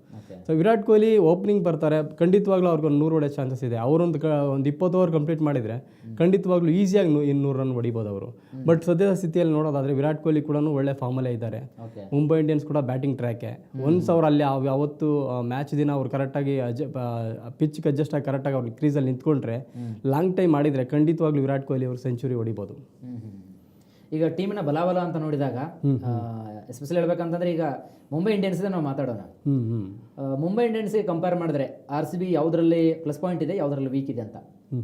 So Virat Kohli opening ಬರ್ತಾರೆ, ಖಂಡಿತವಾಗ್ಲೂ ಅವ್ರಿಗೊಂದು 100 ಹೊಡೆಯೋ ಚಾನ್ಸಸ್ ಇದೆ. ಅವರೊಂದು 20 ಓವರ್ ಕಂಪ್ಲೀಟ್ ಮಾಡಿದರೆ ಖಂಡಿತವಾಗ್ಲೂ ಈಸಿಯಾಗಿ 200 ರನ್ ಹೊಡಿಬೋದು ಅವರು. ಬಟ್ ಸದ್ಯದ ಸ್ಥಿತಿಯಲ್ಲಿ ನೋಡೋದಾದರೆ ವಿರಾಟ್ ಕೊಹ್ಲಿ ಕೂಡ ಒಳ್ಳೆ ಫಾರ್ಮಲ್ಲೇ ಇದ್ದಾರೆ. ಮುಂಬೈ ಇಂಡಿಯನ್ಸ್ ಕೂಡ ಬ್ಯಾಟಿಂಗ್ ಟ್ರ್ಯಾಕೆ. ಒನ್ಸ್ ಅವ್ರು ಅಲ್ಲಿ ಅವತ್ತು ಮ್ಯಾಚ್ ದಿನ ಅವ್ರು ಕರೆಕ್ಟಾಗಿ ಪಿಚ್ಗೆ ಅಡ್ಜಸ್ಟ್ ಆಗಿ ಕರೆಕ್ಟಾಗಿ ಅವ್ರು ಕ್ರೀಸಲ್ಲಿ ನಿಂತ್ಕೊಂಡ್ರೆ ಲಾಂಗ್ ಟೈಮ್ ಮಾಡಿದರೆ ಖಂಡಿತವಾಗ್ಲೂ ವಿರಾಟ್ ಕೊಹ್ಲಿ ಅವರು ಸೆಂಚುರಿ ಹೊಡಿಬೋದು. ಈಗ ಟೀಮಿನ ಬಲಾಬಲ ಅಂತ ನೋಡಿದಾಗ ಎಸ್ಪೆಷಲಿ ಹೇಳ್ಬೇಕಂತಂದ್ರೆ ಈಗ ಮುಂಬೈ ಇಂಡಿಯನ್ಸ್ ನಾವು ಮಾತಾಡೋಣ. ಮುಂಬೈ ಇಂಡಿಯನ್ಸ್ಗೆ ಕಂಪೇರ್ ಮಾಡಿದ್ರೆ RCB ಯಾವುದರಲ್ಲಿ ಪ್ಲಸ್ ಪಾಯಿಂಟ್ ಇದೆ, ಯಾವುದರಲ್ಲಿ ವೀಕ್ ಇದೆ ಅಂತ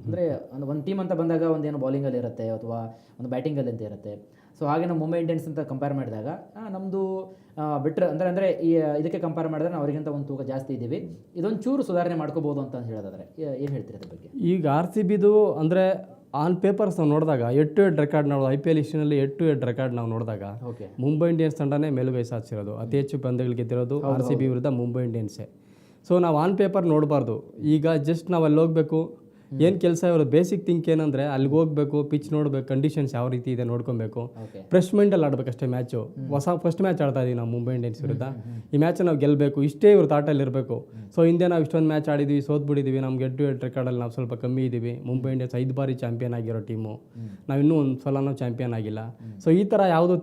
ಅಂದರೆ ಒಂದು ಟೀಮ್ ಅಂತ ಬಂದಾಗ ಒಂದೇನು ಬೌಲಿಂಗಲ್ಲಿ ಇರುತ್ತೆ ಅಥವಾ ಒಂದು ಬ್ಯಾಟಿಂಗಲ್ಲಿ ಅಂತ ಇರುತ್ತೆ. ಸೊ ಹಾಗೆ ನಾವು ಮುಂಬೈ ಇಂಡಿಯನ್ಸ್ ಅಂತ ಕಂಪೇರ್ ಮಾಡಿದಾಗ ನಮ್ಮದು ಬಿಟ್ಟರೆ ಅಂದರೆ ಈ ಇದಕ್ಕೆ ಕಂಪೇರ್ ಮಾಡಿದ್ರೆ ನಾವು ಅವರಿಗಿಂತ ಒಂದು ತೂಕ ಜಾಸ್ತಿ ಇದ್ದೀವಿ, ಇದೊಂದು ಚೂರು ಸುಧಾರಣೆ ಮಾಡ್ಕೋಬೋದು ಅಂತ ಹೇಳೋದಾದ್ರೆ ಏನು ಹೇಳ್ತೀರಿ ಅದ್ರ ಬಗ್ಗೆ? ಈಗ RCBದು ಅಂದರೆ ಆನ್ ಪೇಪರ್ಸ್ ನಾವು ನೋಡಿದಾಗ 8 ರೆಕಾರ್ಡ್ ನಾವು IPL ಹಿಸ್ಟ್ರಿನಲ್ಲಿ 8 ರೆಕಾರ್ಡ್ ನಾವು ನೋಡಿದಾಗ ಓಕೆ, ಮುಂಬೈ ಇಂಡಿಯನ್ಸ್ ತಂಡನೇ ಮೇಲುಗೈ ಸಾಧಿಸಿರೋದು. ಅತಿ ಹೆಚ್ಚು ಪಂದ್ಯಗಳು ಗೆದ್ದಿರೋದು RCB ವಿರುದ್ಧ ಮುಂಬೈ ಇಂಡಿಯನ್ಸೇ. ಸೊ ನಾವು ಆನ್ ಪೇಪರ್ ನೋಡಬಾರ್ದು. ಈಗ ಜಸ್ಟ್ ನಾವು ಅಲ್ಲಿ ಹೋಗಬೇಕು, ಏನು ಕೆಲಸ ಇವರು ಬೇಸಿಕ್ ಥಿಂಕ್ ಏನಂದರೆ ಅಲ್ಲಿಗೆ ಹೋಗಬೇಕು, ಪಿಚ್ ನೋಡಬೇಕು, ಕಂಡೀಷನ್ಸ್ ಯಾವ ರೀತಿ ಇದೆ ನೋಡ್ಕೊಬೇಕು, ಫ್ರೆಶ್ ಮೈಂಡಲ್ಲಿ ಆಡಬೇಕಷ್ಟೇ ಮ್ಯಾಚು. ಫಸ್ಟ್ ಮ್ಯಾಚ್ ಆಡ್ತಾ ಇದೀವಿ ನಾವು ಮುಂಬೈ ಇಂಡಿಯನ್ಸ್ ವಿರುದ್ಧ. ಈ ಮ್ಯಾಚ್ ನಾವು ಗೆಲ್ಲಬೇಕು, ಇಷ್ಟೇ ಇವ್ರ ತಾಟಲ್ಲಿ ಇರಬೇಕು. ಸೊ ಹಿಂದೆ ನಾವು ಇಷ್ಟೊಂದು ಮ್ಯಾಚ್ ಆಡಿದ್ವಿ, ಸೋತ್ಬಿಟ್ಟಿದ್ದೀವಿ, ನಮ್ಗೆ 8 ರೆಕಾರ್ಡಲ್ಲಿ ನಾವು ಸ್ವಲ್ಪ ಕಮ್ಮಿ ಇದ್ದೀವಿ. ಮುಂಬೈ ಇಂಡಿಯನ್ಸ್ 5 ಬಾರಿ ಚಾಂಪಿಯನ್ ಆಗಿರೋ ಟೀಮು, ನಾವು ಇನ್ನೂ ಒಂದು ಸಲನೂ ಚಾಂಪಿಯನ್ ಆಗಿಲ್ಲ. ಸೊ ಈ ಥರ ಯಾವುದೋ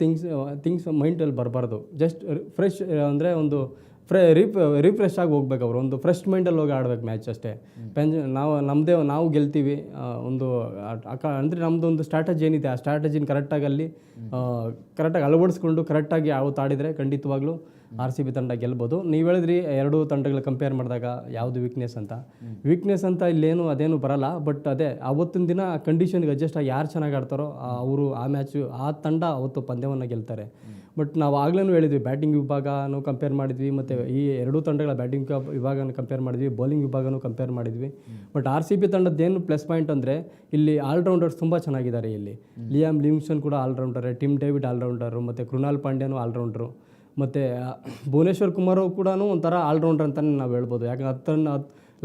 ಥಿಂಗ್ಸ್ ಮೈಂಡಲ್ಲಿ ಬರಬಾರ್ದು. ಜಸ್ಟ್ ಫ್ರೆಶ್ ಅಂದರೆ ಒಂದು ರಿಫ್ರೆಶ್ ಆಗಿ ಹೋಗ್ಬೇಕು. ಅವರು ಒಂದು ಫ್ರೆಶ್ ಮೈಂಡಲ್ಲಿ ಹೋಗಿ ಆಡ್ಬೇಕು ಮ್ಯಾಚ್ ಅಷ್ಟೇ. ನಾವು ಗೆಲ್ತೀವಿ ಒಂದು ಅಂದರೆ ನಮ್ಮದು ಒಂದು ಸ್ಟ್ರಾಟಜಿ ಏನಿದೆ, ಆ ಸ್ಟ್ರಾಟಜಿನ ಕರೆಕ್ಟಾಗಿ ಅಳವಡಿಸ್ಕೊಂಡು ಕರೆಕ್ಟಾಗಿ ಯಾವತ್ತು ಆಡಿದರೆ ಖಂಡಿತವಾಗ್ಲೂ RCB ತಂಡ ಗೆಲ್ಬೋದು. ನೀವು ಹೇಳಿದ್ರಿ ಎರಡು ತಂಡಗಳು ಕಂಪೇರ್ ಮಾಡಿದಾಗ ಯಾವುದು ವೀಕ್ನೆಸ್ ಅಂತ ಇಲ್ಲೇನು ಅದೇನು ಬರಲ್ಲ. ಬಟ್ ಅದೇ ಅವತ್ತಿನ ದಿನ ಕಂಡೀಷನ್ಗೆ ಅಡ್ಜಸ್ಟ್ ಆಗಿ ಯಾರು ಚೆನ್ನಾಗಿ ಆಡ್ತಾರೋ ಅವರು ಆ ತಂಡ ಅವತ್ತು ಪಂದ್ಯವನ್ನು ಗೆಲ್ತಾರೆ. ಬಟ್ ನಾವು ಆಗ್ಲೂ ಹೇಳಿದ್ವಿ, ಬ್ಯಾಟಿಂಗ್ ವಿಭಾಗನೂ ಕಂಪೇರ್ ಮಾಡಿದ್ವಿ, ಮತ್ತು ಈ ಎರಡೂ ತಂಡಗಳ ಬ್ಯಾಟಿಂಗ್ ವಿಭಾಗನೂ ಕಂಪೇರ್ ಮಾಡಿದ್ವಿ, ಬೌಲಿಂಗ್ ವಿಭಾಗನೂ ಕಂಪೇರ್ ಮಾಡಿದ್ವಿ. ಬಟ್ RCB ತಂಡದ್ದೇನು ಪ್ಲಸ್ ಪಾಯಿಂಟ್ ಅಂದರೆ ಇಲ್ಲಿ ಆಲ್ರೌಂಡರ್ಸ್ ತುಂಬ ಚೆನ್ನಾಗಿದ್ದಾರೆ. ಇಲ್ಲಿ ಲಿಯಾಮ್ ಲಿವಿಂಗ್ಸ್ಟನ್ ಕೂಡ ಆಲ್ರೌಂಡರೇ, ಟಿಮ್ ಡೇವಿಡ್ ಆಲ್ರೌಂಡರು, ಮತ್ತು ಕೃಣಾಲ್ ಪಾಂಡ್ಯನೂ ಆಲ್ರೌಂಡರು, ಮತ್ತು ಭುವನೇಶ್ವರ್ ಕುಮಾರ್ ಕೂಡ ಒಂಥರ ಆಲ್ರೌಂಡರ್ ಅಂತಲೇ ನಾವು ಹೇಳ್ಬೋದು. ಯಾಕಂದ್ರೆ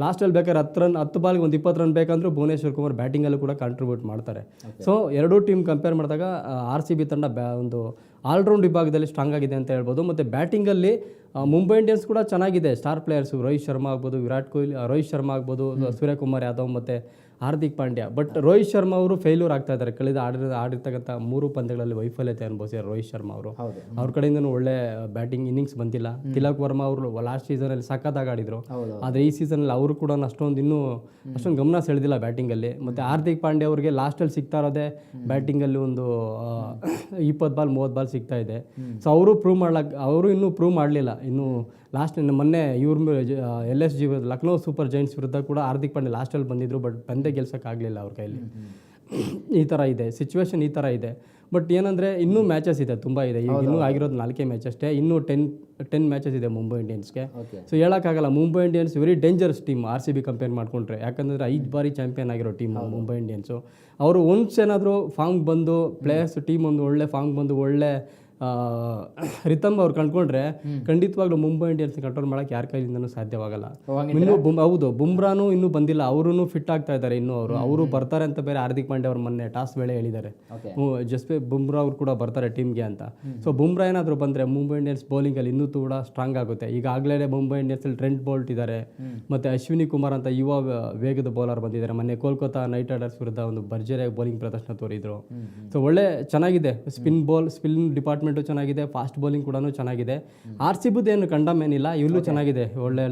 ಲಾಸ್ಟಲ್ಲಿ ಬೇಕಾದ್ರೆ 10 ಬಾಲ್ಗೆ ಒಂದು 20 ರನ್ ಬೇಕಂದ್ರೂ ಭುವನೇಶ್ವರ್ ಕುಮಾರ್ ಬ್ಯಾಟಿಂಗಲ್ಲೂ ಕೂಡ ಕಾಂಟ್ರಿಬ್ಯೂಟ್ ಮಾಡ್ತಾರೆ. ಸೊ ಎರಡೂ ಟೀಮ್ ಕಂಪೇರ್ ಮಾಡಿದಾಗ RCB ತಂಡ ಒಂದು ಆಲ್ರೌಂಡ್ ವಿಭಾಗದಲ್ಲಿ ಸ್ಟ್ರಾಂಗ್ ಆಗಿದೆ ಅಂತ ಹೇಳ್ಬೋದು. ಮತ್ತು ಬ್ಯಾಟಿಂಗಲ್ಲಿ ಮುಂಬೈ ಇಂಡಿಯನ್ಸ್ ಕೂಡ ಚೆನ್ನಾಗಿದೆ. ಸ್ಟಾರ್ ಪ್ಲೇಯರ್ಸು ರೋಹಿತ್ ಶರ್ಮಾ ಆಗ್ಬೋದು, ರೋಹಿತ್ ಶರ್ಮಾ ಆಗ್ಬೋದು, ಸೂರ್ಯಕುಮಾರ್ ಯಾದವ್ ಮತ್ತು ಹಾರ್ದಿಕ್ ಪಾಂಡ್ಯ. ಬಟ್ ರೋಹಿತ್ ಶರ್ಮಾ ಅವರು ಫೇಲ್ಯೂರ್ ಆಗ್ತಾ ಇದ್ದಾರೆ. ಆಡಿರ್ತಕ್ಕಂಥ 3 ಪಂದ್ಯಗಳಲ್ಲಿ ವೈಫಲ್ಯತೆ ಅನುಭವಿಸಿದ್ದಾರೆ ರೋಹಿತ್ ಶರ್ಮಾ ಅವರು. ಅವ್ರ ಕಡೆಯಿಂದನೂ ಒಳ್ಳೆ ಬ್ಯಾಟಿಂಗ್ ಇನ್ನಿಂಗ್ಸ್ ಬಂದಿಲ್ಲ. ತಿಲಕ್ ವರ್ಮಾ ಅವರು ಲಾಸ್ಟ್ ಸೀಸನಲ್ಲಿ ಸಖತ್ತಾಗಿ ಆಡಿದ್ರು, ಆದರೆ ಈ ಸೀಸನಲ್ಲಿ ಅವರು ಕೂಡ ಅಷ್ಟೊಂದು ಗಮನ ಸೆಳೆದಿಲ್ಲ ಬ್ಯಾಟಿಂಗಲ್ಲಿ. ಮತ್ತು ಹಾರ್ದಿಕ್ ಪಾಂಡ್ಯ ಅವರಿಗೆ ಲಾಸ್ಟಲ್ಲಿ ಸಿಗ್ತಾ ಇರೋದೇ ಬ್ಯಾಟಿಂಗಲ್ಲಿ ಒಂದು 20 ಬಾಲ್ 30 ಬಾಲ್ ಸಿಗ್ತಾ ಇದೆ. ಸೊ ಅವರು ಇನ್ನೂ ಪ್ರೂವ್ ಮಾಡಲಿಲ್ಲ. ಇನ್ನು ಲಾಸ್ಟ್ ಮೊನ್ನೆ LSG ಲಕ್ನೋ ಸೂಪರ್ ಜೈಂಟ್ಸ್ ವಿರುದ್ಧ ಕೂಡ ಹಾರ್ದಿಕ್ ಪಾಂಡ್ಯ ಲಾಸ್ಟಲ್ಲಿ ಬಂದಿದ್ರು, ಬಟ್ ಪಂದ್ಯ ಗೆಲ್ಸೋಕ್ಕಾಗಲಿಲ್ಲ ಅವ್ರ ಕೈಲಿ. ಈ ಥರ ಇದೆ ಸಿಚುವೇಶನ್, ಈ ಥರ ಇದೆ. ಬಟ್ ಏನಂದರೆ ಇನ್ನೂ ಮ್ಯಾಚಸ್ ಇದೆ, ತುಂಬ ಇದೆ. ಈಗ ಇನ್ನೂ ಆಗಿರೋದು 4 ಮ್ಯಾಚ್ ಅಷ್ಟೇ, ಇನ್ನೂ 10 ಮ್ಯಾಚಸ್ ಇದೆ ಮುಂಬೈ ಇಂಡಿಯನ್ಸ್ಗೆ. ಸೊ ಹೇಳೋಕ್ಕಾಗಲ್ಲ, Mumbai Indians very dangerous team RCB compare ಮಾಡ್ಕೊಂಡ್ರೆ. ಯಾಕಂದರೆ 5 ಬಾರಿ ಚಾಂಪಿಯನ್ ಆಗಿರೋ ಟೀಮ್ ಮುಂಬೈ ಇಂಡಿಯನ್ಸು. ಅವರು ಒನ್ಸ್ ಏನಾದರೂ ಫಾರ್ಮ್ ಬಂದು ಪ್ಲೇಯರ್ಸ್ ಟೀಮ್ ಒಂದು ಒಳ್ಳೆ ಫಾರ್ಮ್ ಬಂದು ಒಳ್ಳೆ ರಿತಮ್ ಅವ್ರು ಕಂಡ್ಕೊಂಡ್ರೆ ಖಂಡಿತವಾಗ್ಲೂ ಮುಂಬೈ ಇಂಡಿಯನ್ಸ್ ಕಂಟ್ರೋಲ್ ಮಾಡೋಕ್ಕೆ ಯಾರ ಕೈಯಿಂದನೂ ಸಾಧ್ಯವಾಗಲ್ಲ. ಇನ್ನೂ ಹೌದು, ಬುಮ್ರಾನು ಇನ್ನೂ ಬಂದಿಲ್ಲ, ಅವರು ಫಿಟ್ ಆಗ್ತಾ ಇದ್ದಾರೆ. ಇನ್ನೂ ಅವರು ಬರ್ತಾರೆ ಅಂತ ಬೇರೆ ಹಾರ್ದಿಕ್ ಪಾಂಡ್ಯ ಅವ್ರು ಮೊನ್ನೆ ಟಾಸ್ ವೇಳೆ ಹೇಳಿದ್ದಾರೆ, ಜಸ್ಪ್ರೀತ್ ಬುಮ್ರಾ ಅವ್ರು ಕೂಡ ಬರ್ತಾರೆ ಟೀಮ್ಗೆ ಅಂತ. ಸೊ ಬುಮ್ರಾ ಏನಾದರೂ ಬಂದರೆ ಮುಂಬೈ ಇಂಡಿಯನ್ಸ್ ಬೌಲಿಂಗಲ್ಲಿ ಇನ್ನೂ ಕೂಡ ಸ್ಟ್ರಾಂಗ್ ಆಗುತ್ತೆ. ಈಗಾಗಲೇ ಮುಂಬೈ ಇಂಡಿಯನ್ಸಲ್ಲಿ ಟ್ರೆಂಟ್ ಬೋಲ್ಟ್ ಇದ್ದಾರೆ, ಮತ್ತು ಅಶ್ವಿನಿ ಕುಮಾರ್ ಅಂತ ಯುವ ವೇಗದ ಬೌಲರ್ ಬಂದಿದ್ದಾರೆ. ಮೊನ್ನೆ ಕೋಲ್ಕತ್ತಾ ನೈಟ್ ರೈಡರ್ಸ್ ವಿರುದ್ಧ ಒಂದು ಭರ್ಜರಿಯಾಗಿ ಬೌಲಿಂಗ್ ಪ್ರದರ್ಶನ ತೋರಿದ್ರು. ಸೊ ಒಳ್ಳೆ ಚೆನ್ನಾಗಿದೆ, ಸ್ಪಿನ್ ಡಿಪಾರ್ಟ್ಮೆಂಟ್ ಚೆನ್ನಾಗಿದೆ, ಫಾಸ್ಟ್ ಬೌಲಿಂಗ್ ಕೂಡ ಚೆನ್ನಾಗಿದೆ. RCB ಏನು ಕಂಡಮ್ ಏನಿಲ್ಲ, ಇಲ್ಲೂ ಚೆನ್ನಾಗಿದೆ, ಒಳ್ಳೆ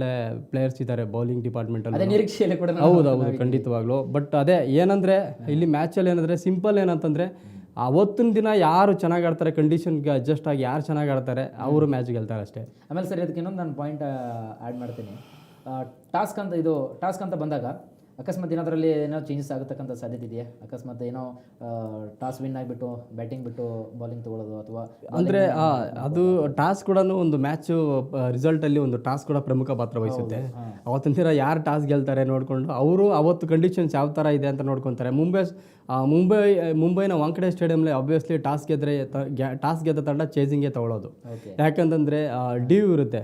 ಪ್ಲೇಯರ್ಸ್ ಇದ್ದಾರೆ ಬೌಲಿಂಗ್ ಡಿಪಾರ್ಟ್ಮೆಂಟ್ ಅಲ್ಲಿ. ಹೌದು, ಖಂಡಿತವಾಗ್ಲು. ಬಟ್ ಅದೇ ಏನಂದ್ರೆ ಇಲ್ಲಿ ಮ್ಯಾಚಲ್ಲಿ ಏನಂದ್ರೆ ಸಿಂಪಲ್ ಏನಂತಂದ್ರೆ ಅವತ್ತಿನ ದಿನ ಯಾರು ಚೆನ್ನಾಗಿ ಆಡ್ತಾರೆ, ಕಂಡೀಷನ್ಗೆ ಅಡ್ಜಸ್ಟ್ ಆಗಿ ಯಾರು ಚೆನ್ನಾಗಿ ಆಡ್ತಾರೆ ಅವರು ಮ್ಯಾಚ್ ಗೆಲ್ತಾರೆ ಅಷ್ಟೇ. ಆಮೇಲೆ ಸರ್ ಇದಕ್ಕೆ ಇನ್ನೊಂದು ನಾನು ಪಾಯಿಂಟ್ ಆ್ಯಡ್ ಮಾಡ್ತೀನಿ. ಟಾಸ್ಕ್ ಅಂತ ಬಂದಾಗ ಅಕಸ್ಮಾತ್ ಏನಾದ್ರಲ್ಲಿ ಏನೋ ಚೇಂಜಸ್ ಆಗತಕ್ಕಂಥ ಸಾಧ್ಯತೆ ಇದೆಯಾ? ಅಕಸ್ಮಾತ್ ಏನೋ ಟಾಸ್ ವಿನ್ ಆಗಿಬಿಟ್ಟು ಬ್ಯಾಟಿಂಗ್ ಬಿಟ್ಟು ಬೌಲಿಂಗ್ ತೊಗೊಳ್ಳೋದು ಅಥವಾ ಅಂದರೆ ಅದು ಟಾಸ್ ಕೂಡ ಒಂದು ಮ್ಯಾಚು ರಿಸಲ್ಟಲ್ಲಿ ಒಂದು ಟಾಸ್ ಕೂಡ ಪ್ರಮುಖ ಪಾತ್ರ ವಹಿಸುತ್ತೆ. ಅವತ್ತಿನ ದಿನ ಯಾರು ಟಾಸ್ ಗೆಲ್ತಾರೆ ನೋಡಿಕೊಂಡು ಅವರು ಅವತ್ತು ಕಂಡೀಷನ್ಸ್ ಯಾವ ಥರ ಇದೆ ಅಂತ ನೋಡ್ಕೊತಾರೆ. ಮುಂಬೈನ ವಾಂಕಡೆ ಸ್ಟೇಡಿಯಂಲಿ ಆಬ್ವಿಯಸ್ಲಿ ಟಾಸ್ ಗೆದ್ದ ತಂಡ ಚೇಸಿಂಗ್ಗೆ ತಗೊಳ್ಳೋದು. ಯಾಕಂತಂದರೆ ಡ್ಯೂ ಇರುತ್ತೆ,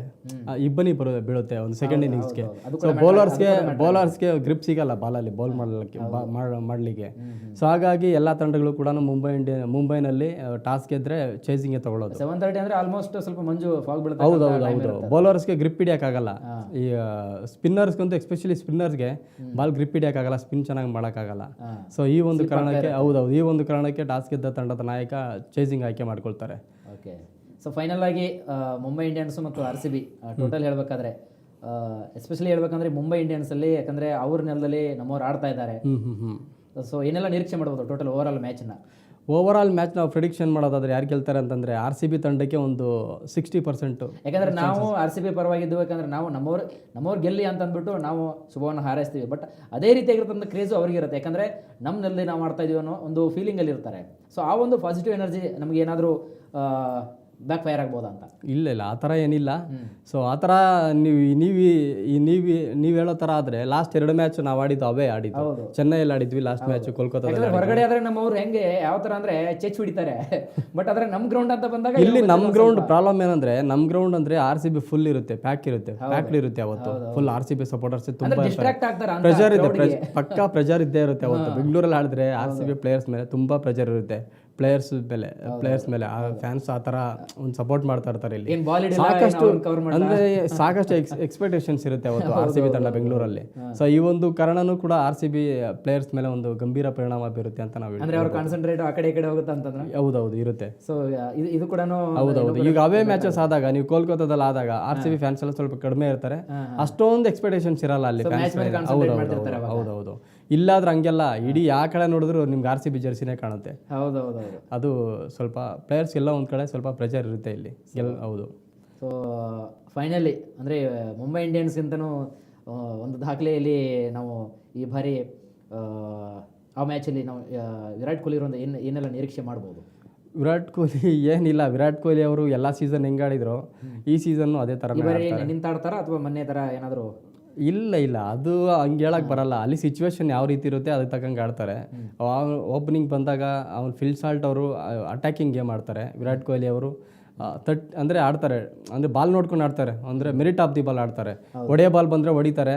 ಇಬ್ಬನಿ ಬೀಳುತ್ತೆ ಒಂದು ಸೆಕೆಂಡ್ ಇನ್ನಿಂಗ್ಸ್ಗೆ. ಸೊ ಬೌಲರ್ಸ್ಗೆ ಗ್ರಿಪ್ ಸಿಗಲ್ಲ ಬಾಲಲ್ಲಿ ಬೌಲ್ ಮಾಡಲಿಕ್ಕೆ. ಸೊ ಹಾಗಾಗಿ ಎಲ್ಲ ತಂಡಗಳು ಕೂಡ ಮುಂಬೈನಲ್ಲಿ ಟಾಸ್ ಗೆದ್ರೆ ಚೇಸಿಂಗ್ಗೆ ತಗೊಳ್ಳೋದು. 7:30 ಅಂದರೆ ಆಲ್ಮೋಸ್ಟ್ ಸ್ವಲ್ಪ ಮಂಜು ಫಾಗ್ ಬೀಳುತ್ತೆ. ಹೌದು, ಬೌಲರ್ಸ್ಗೆ ಗ್ರಿಪ್ ಹಿಡಿಯೋಕ್ಕಾಗಲ್ಲ. ಈ ಸ್ಪಿನ್ನರ್ಸ್ಗಂತೂ ಎಸ್ಪೆಷಲಿ ಸ್ಪಿನ್ನರ್ಸ್ಗೆ ಬಾಲ್ ಗ್ರಿಪ್ ಹಿಡಿಯೋಕ್ಕಾಗಲ್ಲ, ಸ್ಪಿನ್ ಚೆನ್ನಾಗಿ ಮಾಡೋಕ್ಕಾಗಲ್ಲ. ಸೊ ಈ ಒಂದು ಕಾರಣಕ್ಕೆ ಟಾಸ್ ಗೆದ್ದ ತಂಡದ ನಾಯಕ ಚೇಸಿಂಗ್ ಆಯ್ಕೆ ಮಾಡ್ಕೊಳ್ತಾರೆ. ಓಕೆ, ಸೊ ಫೈನಲ್ ಆಗಿ ಮುಂಬೈ ಇಂಡಿಯನ್ಸ್ ಮತ್ತು RCB ಟೋಟಲ್ ಹೇಳಬೇಕಾದ್ರೆ, ಎಸ್ಪೆಷಲಿ ಹೇಳ್ಬೇಕಂದ್ರೆ ಮುಂಬೈ ಇಂಡಿಯನ್ಸಲ್ಲಿ, ಯಾಕಂದರೆ ಅವ್ರ ನೆಲದಲ್ಲಿ ನಮ್ಮವ್ರು ಆಡ್ತಾ ಇದ್ದಾರೆ. ಸೊ ಏನೆಲ್ಲ ನಿರೀಕ್ಷೆ ಮಾಡ್ಬೋದು ಟೋಟಲ್ ಓವರ್ ಆಲ್ ಮ್ಯಾಚನ್ನ? ಓವರಾಲ್ ಮ್ಯಾಚ್ ನಾವು ಪ್ರಿಡಿಕ್ಷನ್ ಮಾಡೋದಾದ್ರೆ ಯಾರು ಗೆಲ್ತಾರೆ ಅಂತಂದರೆ RCB ತಂಡಕ್ಕೆ ಒಂದು 60%. ಯಾಕಂದ್ರೆ ನಾವು RCB ಪರವಾಗಿದ್ದು, ಯಾಕಂದ್ರೆ ನಾವು ನಮ್ಮವ್ರು ಗೆಲ್ಲಿ ಅಂತ ಅಂದ್ಬಿಟ್ಟು ನಾವು ಶುಭವನ್ನು ಹಾರೈಸ್ತೀವಿ. ಬಟ್ ಅದೇ ರೀತಿಯಾಗಿರ್ತಂಥ ಕ್ರೇಜು ಅವ್ರಿಗೆ ಇರುತ್ತೆ, ಯಾಕಂದರೆ ನಮ್ಮಲ್ಲಿ ನಾವು ಮಾಡ್ತಾ ಇದೀವಿ ಅನ್ನೋ ಒಂದು ಫೀಲಿಂಗಲ್ಲಿ ಇರ್ತಾರೆ. ಸೊ ಆ ಒಂದು ಪಾಸಿಟಿವ್ ಎನರ್ಜಿ ನಮಗೆ ಏನಾದರೂ ಬ್ಯಾಕ್ ಫೈರ್ ಆಗ್ಬೋದಾ ಅಂತ? ಇಲ್ಲ ಆ ಥರ ಏನಿಲ್ಲ. ಸೊ ಆ ಥರ ನೀವು ಹೇಳೋ ಥರ ಆದರೆ ಲಾಸ್ಟ್ 2 ಮ್ಯಾಚ್ ನಾವು ಆಡಿದ್ದು ಚೆನ್ನೈಯಲ್ಲಿ ಆಡಿದ್ವಿ, ಲಾಸ್ಟ್ ಮ್ಯಾಚ್ ಕೋಲ್ಕತ್ತಾದಲ್ಲಿ. ಹೊರಗಡೆ ಆದ್ರೆ ನಮ್ಮವ್ರು ಹೆಂಗೆ ಯಾವ ಥರ ಅಂದರೆ ಚೆಚ್ ಹೊಡಿತಾರೆ, ಬಟ್ ಆದರೆ ನಮ್ಮ ಗ್ರೌಂಡ್ ಅಂತ ಬಂದಾಗ ಇಲ್ಲಿ ನಮ್ಮ ಗ್ರೌಂಡ್ ಪ್ರಾಬ್ಲಮ್ ಏನಂದ್ರೆ ನಮ್ಮ ಗ್ರೌಂಡ್ ಅಂದ್ರೆ RCB ಫುಲ್ ಇರುತ್ತೆ, ಪ್ಯಾಕ್ಡ್ ಇರುತ್ತೆ ಅವತ್ತು. ಫುಲ್ RCB ಸಪೋರ್ಟರ್ಸ್ ತುಂಬಾ ಪ್ರೆಷರ್ ಇದೆ, ಪಕ್ಕಾ ಪ್ರೆಷರ್ ಇದ್ದೇ ಇರುತ್ತೆ ಅವತ್ತು. ಬೆಂಗಳೂರಲ್ಲಿ ಆಡಿದ್ರೆ RCB ಪ್ಲೇಯರ್ಸ್ ಮೇಲೆ ತುಂಬಾ ಪ್ರೆಷರ್ ಇರುತ್ತೆ, ಪ್ಲೇಯರ್ಸ್ ಮೇಲೆ ಆ ಫ್ಯಾನ್ಸ್ ಆ ಥರ ಒಂದು ಸಪೋರ್ಟ್ ಮಾಡ್ತಾ ಇರ್ತಾರೆ. ಇಲ್ಲಿ ಸಾಕಷ್ಟು ಎಕ್ಸ್ಪೆಕ್ಟೇಷನ್ಸ್ ಇರುತ್ತೆ ಅವತ್ತು RCB ತಂಡ ಬೆಂಗಳೂರಲ್ಲಿ. ಸೊ ಈ ಒಂದು ಕಾರಣನೂ ಕೂಡ RCB ಪ್ಲೇಯರ್ಸ್ ಮೇಲೆ ಒಂದು ಗಂಭೀರ ಪರಿಣಾಮ ಬೀರುತ್ತೆ ಅಂತ ನಾವು ಅಂದ್ರೆ ಅವ್ರ ಕಾನ್ಸಂಟ್ರೇಟ್ ಆ ಕಡೆ ಈ ಕಡೆ ಹೋಗುತ್ತೆ ಅಂತಂದ್ರೆ. ಹೌದೌದು ಇರುತ್ತೆ. ಸೊ ಇದು ಕೂಡ ಹೌದೌದು. ಈಗ ಅವೇ ಮ್ಯಾಚಸ್ ಆದಾಗ ನೀವು ಕೋಲ್ಕತ್ತಾದಲ್ಲಿ ಆದಾಗ RCB ಫ್ಯಾನ್ಸ್ ಎಲ್ಲ ಸ್ವಲ್ಪ ಕಡಿಮೆ ಇರ್ತಾರೆ, ಅಷ್ಟೊಂದು ಎಕ್ಸ್ಪೆಕ್ಟೇಷನ್ಸ್ ಇರಲ್ಲ ಅಲ್ಲಿ ಫ್ಯಾನ್ಸ್. ಹೌದೌದು. ಇಲ್ಲಾದ್ರೆ ಹಂಗೆಲ್ಲ ಇಡೀ ಯಾವ ಕಡೆ ನೋಡಿದ್ರು ನಿಮ್ಗೆ RCB ಜರ್ಸಿನೇ ಕಾಣುತ್ತೆ. ಹೌದೌದು. ಅದು ಸ್ವಲ್ಪ ಪ್ಲೇಯರ್ಸ್ ಎಲ್ಲ ಒಂದು ಕಡೆ ಸ್ವಲ್ಪ ಪ್ರೆಷರ್ ಇರುತ್ತೆ ಇಲ್ಲಿ. ಹೌದು. ಸೊ ಫೈನಲಿ ಅಂದರೆ ಮುಂಬೈ ಇಂಡಿಯನ್ಸ್ಗಿಂತನೂ ಒಂದು ದಾಖಲೆಯಲ್ಲಿ ನಾವು ಈ ಬಾರಿ ಆ ಮ್ಯಾಚಲ್ಲಿ ನಾವು ವಿರಾಟ್ ಕೊಹ್ಲಿ ಅವರಿಂದ ಏನೆಲ್ಲ ನಿರೀಕ್ಷೆ ಮಾಡ್ಬೋದು? ವಿರಾಟ್ ಕೊಹ್ಲಿ ಏನಿಲ್ಲ, ವಿರಾಟ್ ಕೊಹ್ಲಿ ಅವರು ಎಲ್ಲ ಸೀಸನ್ ಹೆಂಗಾಡಿದ್ರು ಈ ಸೀಸನ್ನು ಅದೇ ಥರ ನಿಂತಾಡ್ತಾರ ಅಥವಾ ಮೊನ್ನೆ ಥರ ಏನಾದರೂ? ಇಲ್ಲ ಅದು ಹಂಗೆ ಹೇಳಕ್ಕೆ ಬರಲ್ಲ. ಅಲ್ಲಿ ಸಿಚುವೇಶನ್ ಯಾವ ರೀತಿ ಇರುತ್ತೆ ಅದಕ್ಕೆ ತಕ್ಕಂಗೆ ಆಡ್ತಾರೆ. ಓಪನಿಂಗ್ ಬಂದಾಗ ಅವ್ನು ಫಿಲ್ ಸಾಲ್ಟ್ ಅವರು ಅಟ್ಯಾಕಿಂಗ್ ಗೇಮ್ ಆಡ್ತಾರೆ, ವಿರಾಟ್ ಕೊಹ್ಲಿ ಅವರು ಅಂದರೆ ಆಡ್ತಾರೆ, ಅಂದರೆ ಬಾಲ್ ನೋಡ್ಕೊಂಡು ಆಡ್ತಾರೆ, ಅಂದರೆ ಮೆರಿಟ್ ಆಫ್ ದಿ ಬಾಲ್ ಆಡ್ತಾರೆ. ಒಳ್ಳೆ ಬಾಲ್ ಬಂದರೆ ಹೊಡಿತಾರೆ,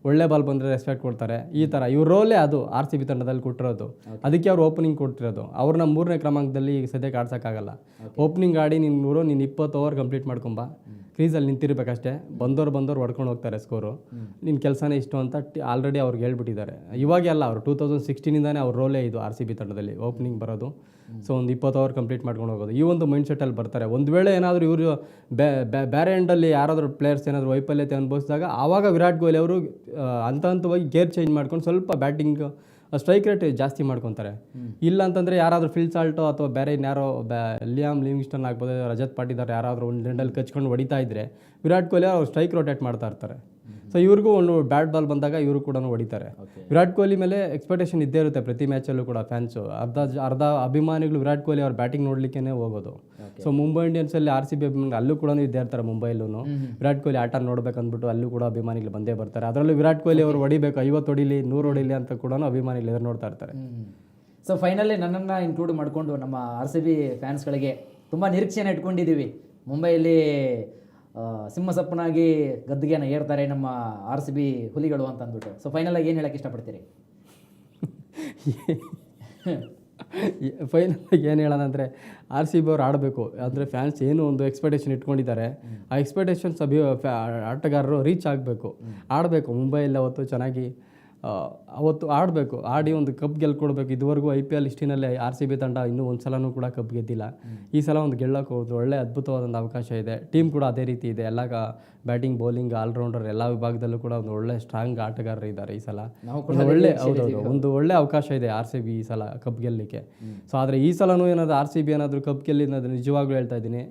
ಒಳ್ಳೆ ಬಾಲ್ ಬಂದರೆ ರೆಸ್ಪೆಕ್ಟ್ ಕೊಡ್ತಾರೆ. ಈ ಥರ ಇವ್ರ ರೋಲೇ ಅದು RCB ತಂಡದಲ್ಲಿ ಕೊಟ್ಟಿರೋದು. ಅದಕ್ಕೆ ಅವ್ರು ಓಪನಿಂಗ್ ಕೊಡ್ತಿರೋದು. ಅವ್ರನ್ನ 3ನೇ ಕ್ರಮಾಂಕದಲ್ಲಿ ಈಗ ಸದ್ಯಕ್ಕೆ ಆಡ್ಸೋಕ್ಕಾಗಲ್ಲ. ಓಪನಿಂಗ್ ಆಡಿ ನೀನು 20 ಓವರ್ ಕಂಪ್ಲೀಟ್ ಮಾಡ್ಕೊಂಬ, ಕ್ರೀಸಲ್ಲಿ ನಿಂತಿರ್ಬೇಕಷ್ಟೇ, ಬಂದವ್ರು ಹೊಡ್ಕೊಂಡು ಹೋಗ್ತಾರೆ ಸ್ಕೋರು, ನಿನ್ನ ಕೆಲಸನೇ ಇಷ್ಟು ಅಂತ ಆಲ್ರೆಡಿ ಅವ್ರಿಗೆ ಹೇಳ್ಬಿಟ್ಟಿದ್ದಾರೆ. ಇವಾಗೇ ಅಲ್ಲ, ಅವರು 2016ಇಂದಾನೇ ಅವ್ರ ರೋಲೇ ಇದು RCB ತಂಡದಲ್ಲಿ ಓಪನಿಂಗ್ ಬರೋದು. ಸೊ ಒಂದು 20 ಓವರ್ ಕಂಪ್ಲೀಟ್ ಮಾಡ್ಕೊಂಡು ಹೋಗೋದು, ಈ ಒಂದು ಮೈಂಡ್ ಸೆಟ್ಟಲ್ಲಿ ಬರ್ತಾರೆ. ಒಂದು ವೇಳೆ ಏನಾದರೂ ಇವರು ಬೇರೆ ಎಂಡಲ್ಲಿ ಯಾರಾದರೂ ಪ್ಲೇಯರ್ಸ್ ಏನಾದರೂ ವೈಫಲ್ಯತೆ ಅನುಭವಿಸಿದಾಗ ಆವಾಗ ವಿರಾಟ್ ಕೊಹ್ಲಿ ಅವರು ಹಂತವಾಗಿ ಗೇರ್ ಚೇಂಜ್ ಮಾಡ್ಕೊಂಡು ಸ್ವಲ್ಪ ಬ್ಯಾಟಿಂಗ್ ಸ್ಟ್ರೈಕ್ ರೇಟ್ ಜಾಸ್ತಿ ಮಾಡ್ಕೊತಾರೆ. ಇಲ್ಲ ಅಂತಂದರೆ ಯಾರಾದರೂ ಫಿಲ್ ಸಾಲ್ಟೋ ಅಥವಾ ಬೇರೆ ಇನ್ಯಾರೋ ಲಿಯಾಮ್ ಲಿವಿಂಗ್ಸ್ಟನ್ ಆಗ್ಬೋದು, ರಜತ್ ಪಾಟಿದಾರ್ ಯಾರಾದರೂ ಒಂದು ಡೆಂಡಲ್ಲಿ ಕಚ್ಕೊಂಡು ಹೊಡಿತಾ ಇದ್ದರೆ ವಿರಾಟ್ ಕೊಹ್ಲಿ ಅವ್ರು ಸ್ಟ್ರೈಕ್ ರೊಟೇಟ್ ಮಾಡ್ತಾ ಇರ್ತಾರೆ. ಸೊ ಇವ್ರಿಗೂ ಒಂದು ಬ್ಯಾಟ್ ಬಾಲ್ ಬಂದಾಗ ಇವರು ಕೂಡ ಹೊಡಿತಾರೆ. ವಿರಾಟ್ ಕೊಹ್ಲಿ ಮೇಲೆ ಎಕ್ಸ್ಪೆಕ್ಟೇಷನ್ ಇದ್ದೇ ಇರುತ್ತೆ ಪ್ರತಿ ಮ್ಯಾಚಲ್ಲೂ ಕೂಡ ಫ್ಯಾನ್ಸು. ಅರ್ಧ ಅಭಿಮಾನಿಗಳು ವಿರಾಟ್ ಕೊಹ್ಲಿ ಅವ್ರ ಬ್ಯಾಟಿಂಗ್ ನೋಡ್ಲಿಕ್ಕೆ ಹೋಗೋದು. ಸೊ ಮುಂಬೈ ಇಂಡಿಯನ್ಸಲ್ಲಿ RCB ಅಭಿಮಾನಿಗಳು ಅಲ್ಲೂ ಕೂಡ ಇದ್ದೇ ಇರ್ತಾರೆ. ಮುಂಬೈಲೂ ವಿರಾಟ್ ಕೊಹ್ಲಿ ಆಟ ನೋಡ್ಬೇಕಂದ್ಬಿಟ್ಟು ಅಲ್ಲೂ ಕೂಡ ಅಭಿಮಾನಿಗಳು ಬಂದೇ ಬರ್ತಾರೆ. ಅದರಲ್ಲೂ ವಿರಾಟ್ ಕೊಹ್ಲಿ ಅವರು ಹೊಡಿಬೇಕು, 50 ಹೊಡಿಲಿ 100 ಹೊಡಿಲಿ ಅಂತ ಕೂಡ ಅಭಿಮಾನಿಗಳು ಎದುರು ನೋಡ್ತಾ ಇರ್ತಾರೆ. ಸೊ ಫೈನಲಿ ನನ್ನನ್ನು ಇನ್ಕ್ಲೂಡ್ ಮಾಡಿಕೊಂಡು ನಮ್ಮ RCB ಫ್ಯಾನ್ಸ್ಗಳಿಗೆ ತುಂಬ ನಿರೀಕ್ಷೆಯನ್ನು ಇಟ್ಕೊಂಡಿದ್ದೀವಿ. ಮುಂಬೈಯಲ್ಲಿ ಸಿಂಹಸಪ್ಪನಾಗಿ ಗದ್ದುಗೆನ ಏರ್ತಾರೆ ನಮ್ಮ RCB ಹುಲಿಗಳು ಅಂತ ಅಂದ್ಬಿಟ್ಟು. ಸೊ ಫೈನಲಾಗಿ ಏನು ಹೇಳಕ್ಕೆ ಇಷ್ಟಪಡ್ತೀರಿ? ಫೈನಲಾಗಿ ಏನು ಹೇಳೋಣ ಅಂದರೆ RCB ಅವ್ರು ಆಡಬೇಕು. ಅಂದರೆ ಫ್ಯಾನ್ಸ್ ಏನು ಒಂದು ಎಕ್ಸ್ಪೆಕ್ಟೇಷನ್ ಇಟ್ಕೊಂಡಿದ್ದಾರೆ, ಆ ಎಕ್ಸ್ಪೆಕ್ಟೇಷನ್ಸ್ ಆಟಗಾರರು ರೀಚ್ ಆಗಬೇಕು, ಆಡಬೇಕು. ಮುಂಬೈಯಲ್ಲಿ ಅವತ್ತು ಚೆನ್ನಾಗಿ ಅವತ್ತು ಆಡಿ ಒಂದು ಕಪ್ ಗೆಲ್ಕೊಡ್ಬೇಕು. ಇದುವರೆಗೂ IPL ಹಿಸ್ಟ್ರಿನಲ್ಲೇ RCB ತಂಡ ಇನ್ನೂ ಒಂದು ಸಲನೂ ಕೂಡ ಕಪ್ ಗೆದ್ದಿಲ್ಲ. ಈ ಸಲ ಒಂದು ಗೆಲ್ಲಕ್ಕೆ ಹೋದ್ರು, ಒಳ್ಳೆ ಅದ್ಭುತವಾದಂಥ ಅವಕಾಶ ಇದೆ. ಟೀಮ್ ಕೂಡ ಅದೇ ರೀತಿ ಇದೆ, ಎಲ್ಲ ಬ್ಯಾಟಿಂಗ್ ಬೌಲಿಂಗ್ ಆಲ್ರೌಂಡರ್ ಎಲ್ಲ ವಿಭಾಗದಲ್ಲೂ ಕೂಡ ಒಂದು ಒಳ್ಳೆ ಸ್ಟ್ರಾಂಗ್ ಆಟಗಾರರು ಇದ್ದಾರೆ. ಈ ಸಲ ಒಂದು ಒಳ್ಳೆ ಅವಕಾಶ ಇದೆ RCB ಈ ಸಲ ಕಪ್ ಗೆಲ್ಲಲಿಕ್ಕೆ. ಸೊ ಆದರೆ ಈ ಸಲನೂ ಏನಾದರೂ RCB ಏನಾದರೂ ಕಪ್ ಗೆಲ್ಲಿಲ್ಲ ಅಂದರೆ ನಿಜವಾಗ್ಲೂ ಹೇಳ್ತಾ ಇದ್ದೀನಿ,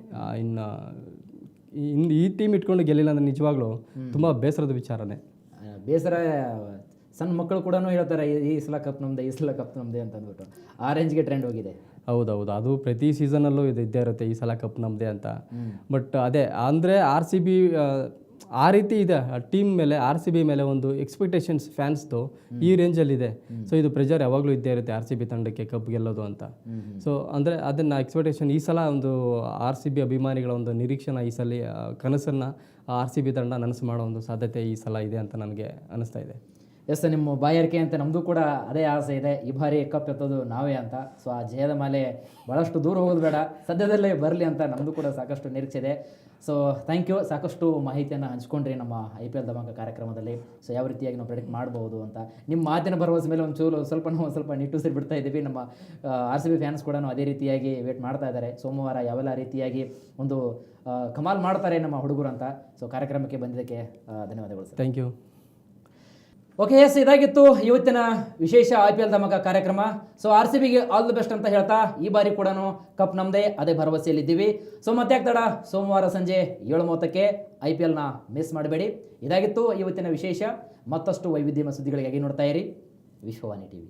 ಇನ್ನು ಈ ಟೀಮ್ ಇಟ್ಕೊಂಡು ಗೆಲ್ಲಿಲ್ಲ ಅಂದರೆ ನಿಜವಾಗ್ಲೂ ತುಂಬ ಬೇಸರದ ವಿಚಾರನೇ. ಬೇಸರ ಸಣ್ಣ ಮಕ್ಕಳು ಕೂಡ ಹೇಳ್ತಾರೆ ಈ ಸಲ ಕಪ್ ನಮ್ಮದೇ, ಈ ಸಲ ಕಪ್ ನಮ್ಮದೇ ಅಂತ ಅಂದ್ಬಿಟ್ಟು. ಆ ರೇಂಜ್ಗೆ ಟ್ರೆಂಡ್ ಹೋಗಿದೆ. ಹೌದೌದು, ಅದು ಪ್ರತಿ ಸೀಸನಲ್ಲೂ ಇದು ಇದ್ದೇ ಇರುತ್ತೆ, ಈ ಸಲ ಕಪ್ ನಮ್ಮದೇ ಅಂತ. ಬಟ್ ಅದೇ ಅಂದರೆ RCB ಆ ರೀತಿ ಇದೆ ಟೀಮ್ ಮೇಲೆ, RCB ಮೇಲೆ ಒಂದು ಎಕ್ಸ್ಪೆಕ್ಟೇಷನ್ಸ್ ಫ್ಯಾನ್ಸ್ದು ಈ ರೇಂಜಲ್ಲಿದೆ. ಸೊ ಇದು ಪ್ರೆಷರ್ ಯಾವಾಗಲೂ ಇದ್ದೇ ಇರುತ್ತೆ RCB ತಂಡಕ್ಕೆ ಕಪ್ ಗೆಲ್ಲೋದು ಅಂತ. ಸೊ ಅಂದರೆ ಅದನ್ನು ಎಕ್ಸ್ಪೆಕ್ಟೇಷನ್ ಈ ಸಲ ಒಂದು RCB ಅಭಿಮಾನಿಗಳ ಒಂದು ನಿರೀಕ್ಷೆನ ಈ ಸಲ ಕನಸನ್ನು RCB ತಂಡ ನನಸು ಮಾಡೋ ಒಂದು ಸಾಧ್ಯತೆ ಈ ಸಲ ಇದೆ ಅಂತ ನನಗೆ ಅನಿಸ್ತಾ ಇದೆ. ಎಸ್, ನಿಮ್ಮ ಬಾಯಾರಿಕೆ ಅಂತ ನಮ್ಮದು ಕೂಡ ಅದೇ ಆಸೆ ಇದೆ, ಈ ಬಾರಿ ಕಪ್ ಎತ್ತೋದು ನಾವೇ ಅಂತ. ಸೊ ಆ ಜಯದ ಮಾಲೆ ಭಾಳಷ್ಟು ದೂರ ಹೋಗೋದು ಬೇಡ, ಸದ್ಯದಲ್ಲೇ ಬರಲಿ ಅಂತ ನಮ್ಮದು ಕೂಡ ಸಾಕಷ್ಟು ನಿರೀಕ್ಷೆ ಇದೆ. ಸೊ ಥ್ಯಾಂಕ್ ಯು, ಸಾಕಷ್ಟು ಮಾಹಿತಿಯನ್ನು ಹಂಚ್ಕೊಂಡ್ರಿ ನಮ್ಮ IPL ಧಮಾಕ ಕಾರ್ಯಕ್ರಮದಲ್ಲಿ. ಸೊ ಯಾವ ರೀತಿಯಾಗಿ ನಾವು ಪ್ರೆಡಿಕ್ಟ್ ಮಾಡ್ಬೋದು ಅಂತ ನಿಮ್ಮ ಮಾತಿನ ಭರವಸೆ ಮೇಲೆ ಸ್ವಲ್ಪ ನಿಟ್ಟುಸಿರು ಬಿಡ್ತಾ ಇದ್ದೀವಿ. ನಮ್ಮ RCB ಫ್ಯಾನ್ಸ್ ಕೂಡ ಅದೇ ರೀತಿಯಾಗಿ ವೇಟ್ ಮಾಡ್ತಾ ಇದ್ದಾರೆ, ಸೋಮವಾರ ಯಾವೆಲ್ಲ ರೀತಿಯಾಗಿ ಒಂದು ಕಮಾಲ್ ಮಾಡ್ತಾರೆ ನಮ್ಮ ಹುಡುಗರು ಅಂತ. ಸೊ ಕಾರ್ಯಕ್ರಮಕ್ಕೆ ಬಂದಿದ್ದಕ್ಕೆ ಧನ್ಯವಾದಗಳು sir. Thank you. Okay yes, ಇದಾಗಿತ್ತು ಇವತ್ತಿನ ವಿಶೇಷ IPL ಧಮಾಕ ಕಾರ್ಯಕ್ರಮ. ಸೊ RCBಗೆ ಆಲ್ ದಿ ಬೆಸ್ಟ್ ಅಂತ ಹೇಳ್ತಾ ಈ ಬಾರಿ ಕೂಡ ಕಪ್ ನಮ್ಮದೇ, ಅದೇ ಭರವಸೆಯಲ್ಲಿದ್ದೀವಿ. ಸೊ ಮತ್ತೆ ಆಗ್ತಾಡ ಸೋಮವಾರ ಸಂಜೆ 7:30ಕ್ಕೆ IPLನ ಮಿಸ್ ಮಾಡಬೇಡಿ. ಇದಾಗಿತ್ತು ಇವತ್ತಿನ ವಿಶೇಷ. ಮತ್ತಷ್ಟು ವೈವಿಧ್ಯಮಯ ಸುದ್ದಿಗಳಿಗಾಗಿ ನೋಡ್ತಾ ಇರಿ ವಿಶ್ವವಾಣಿ TV.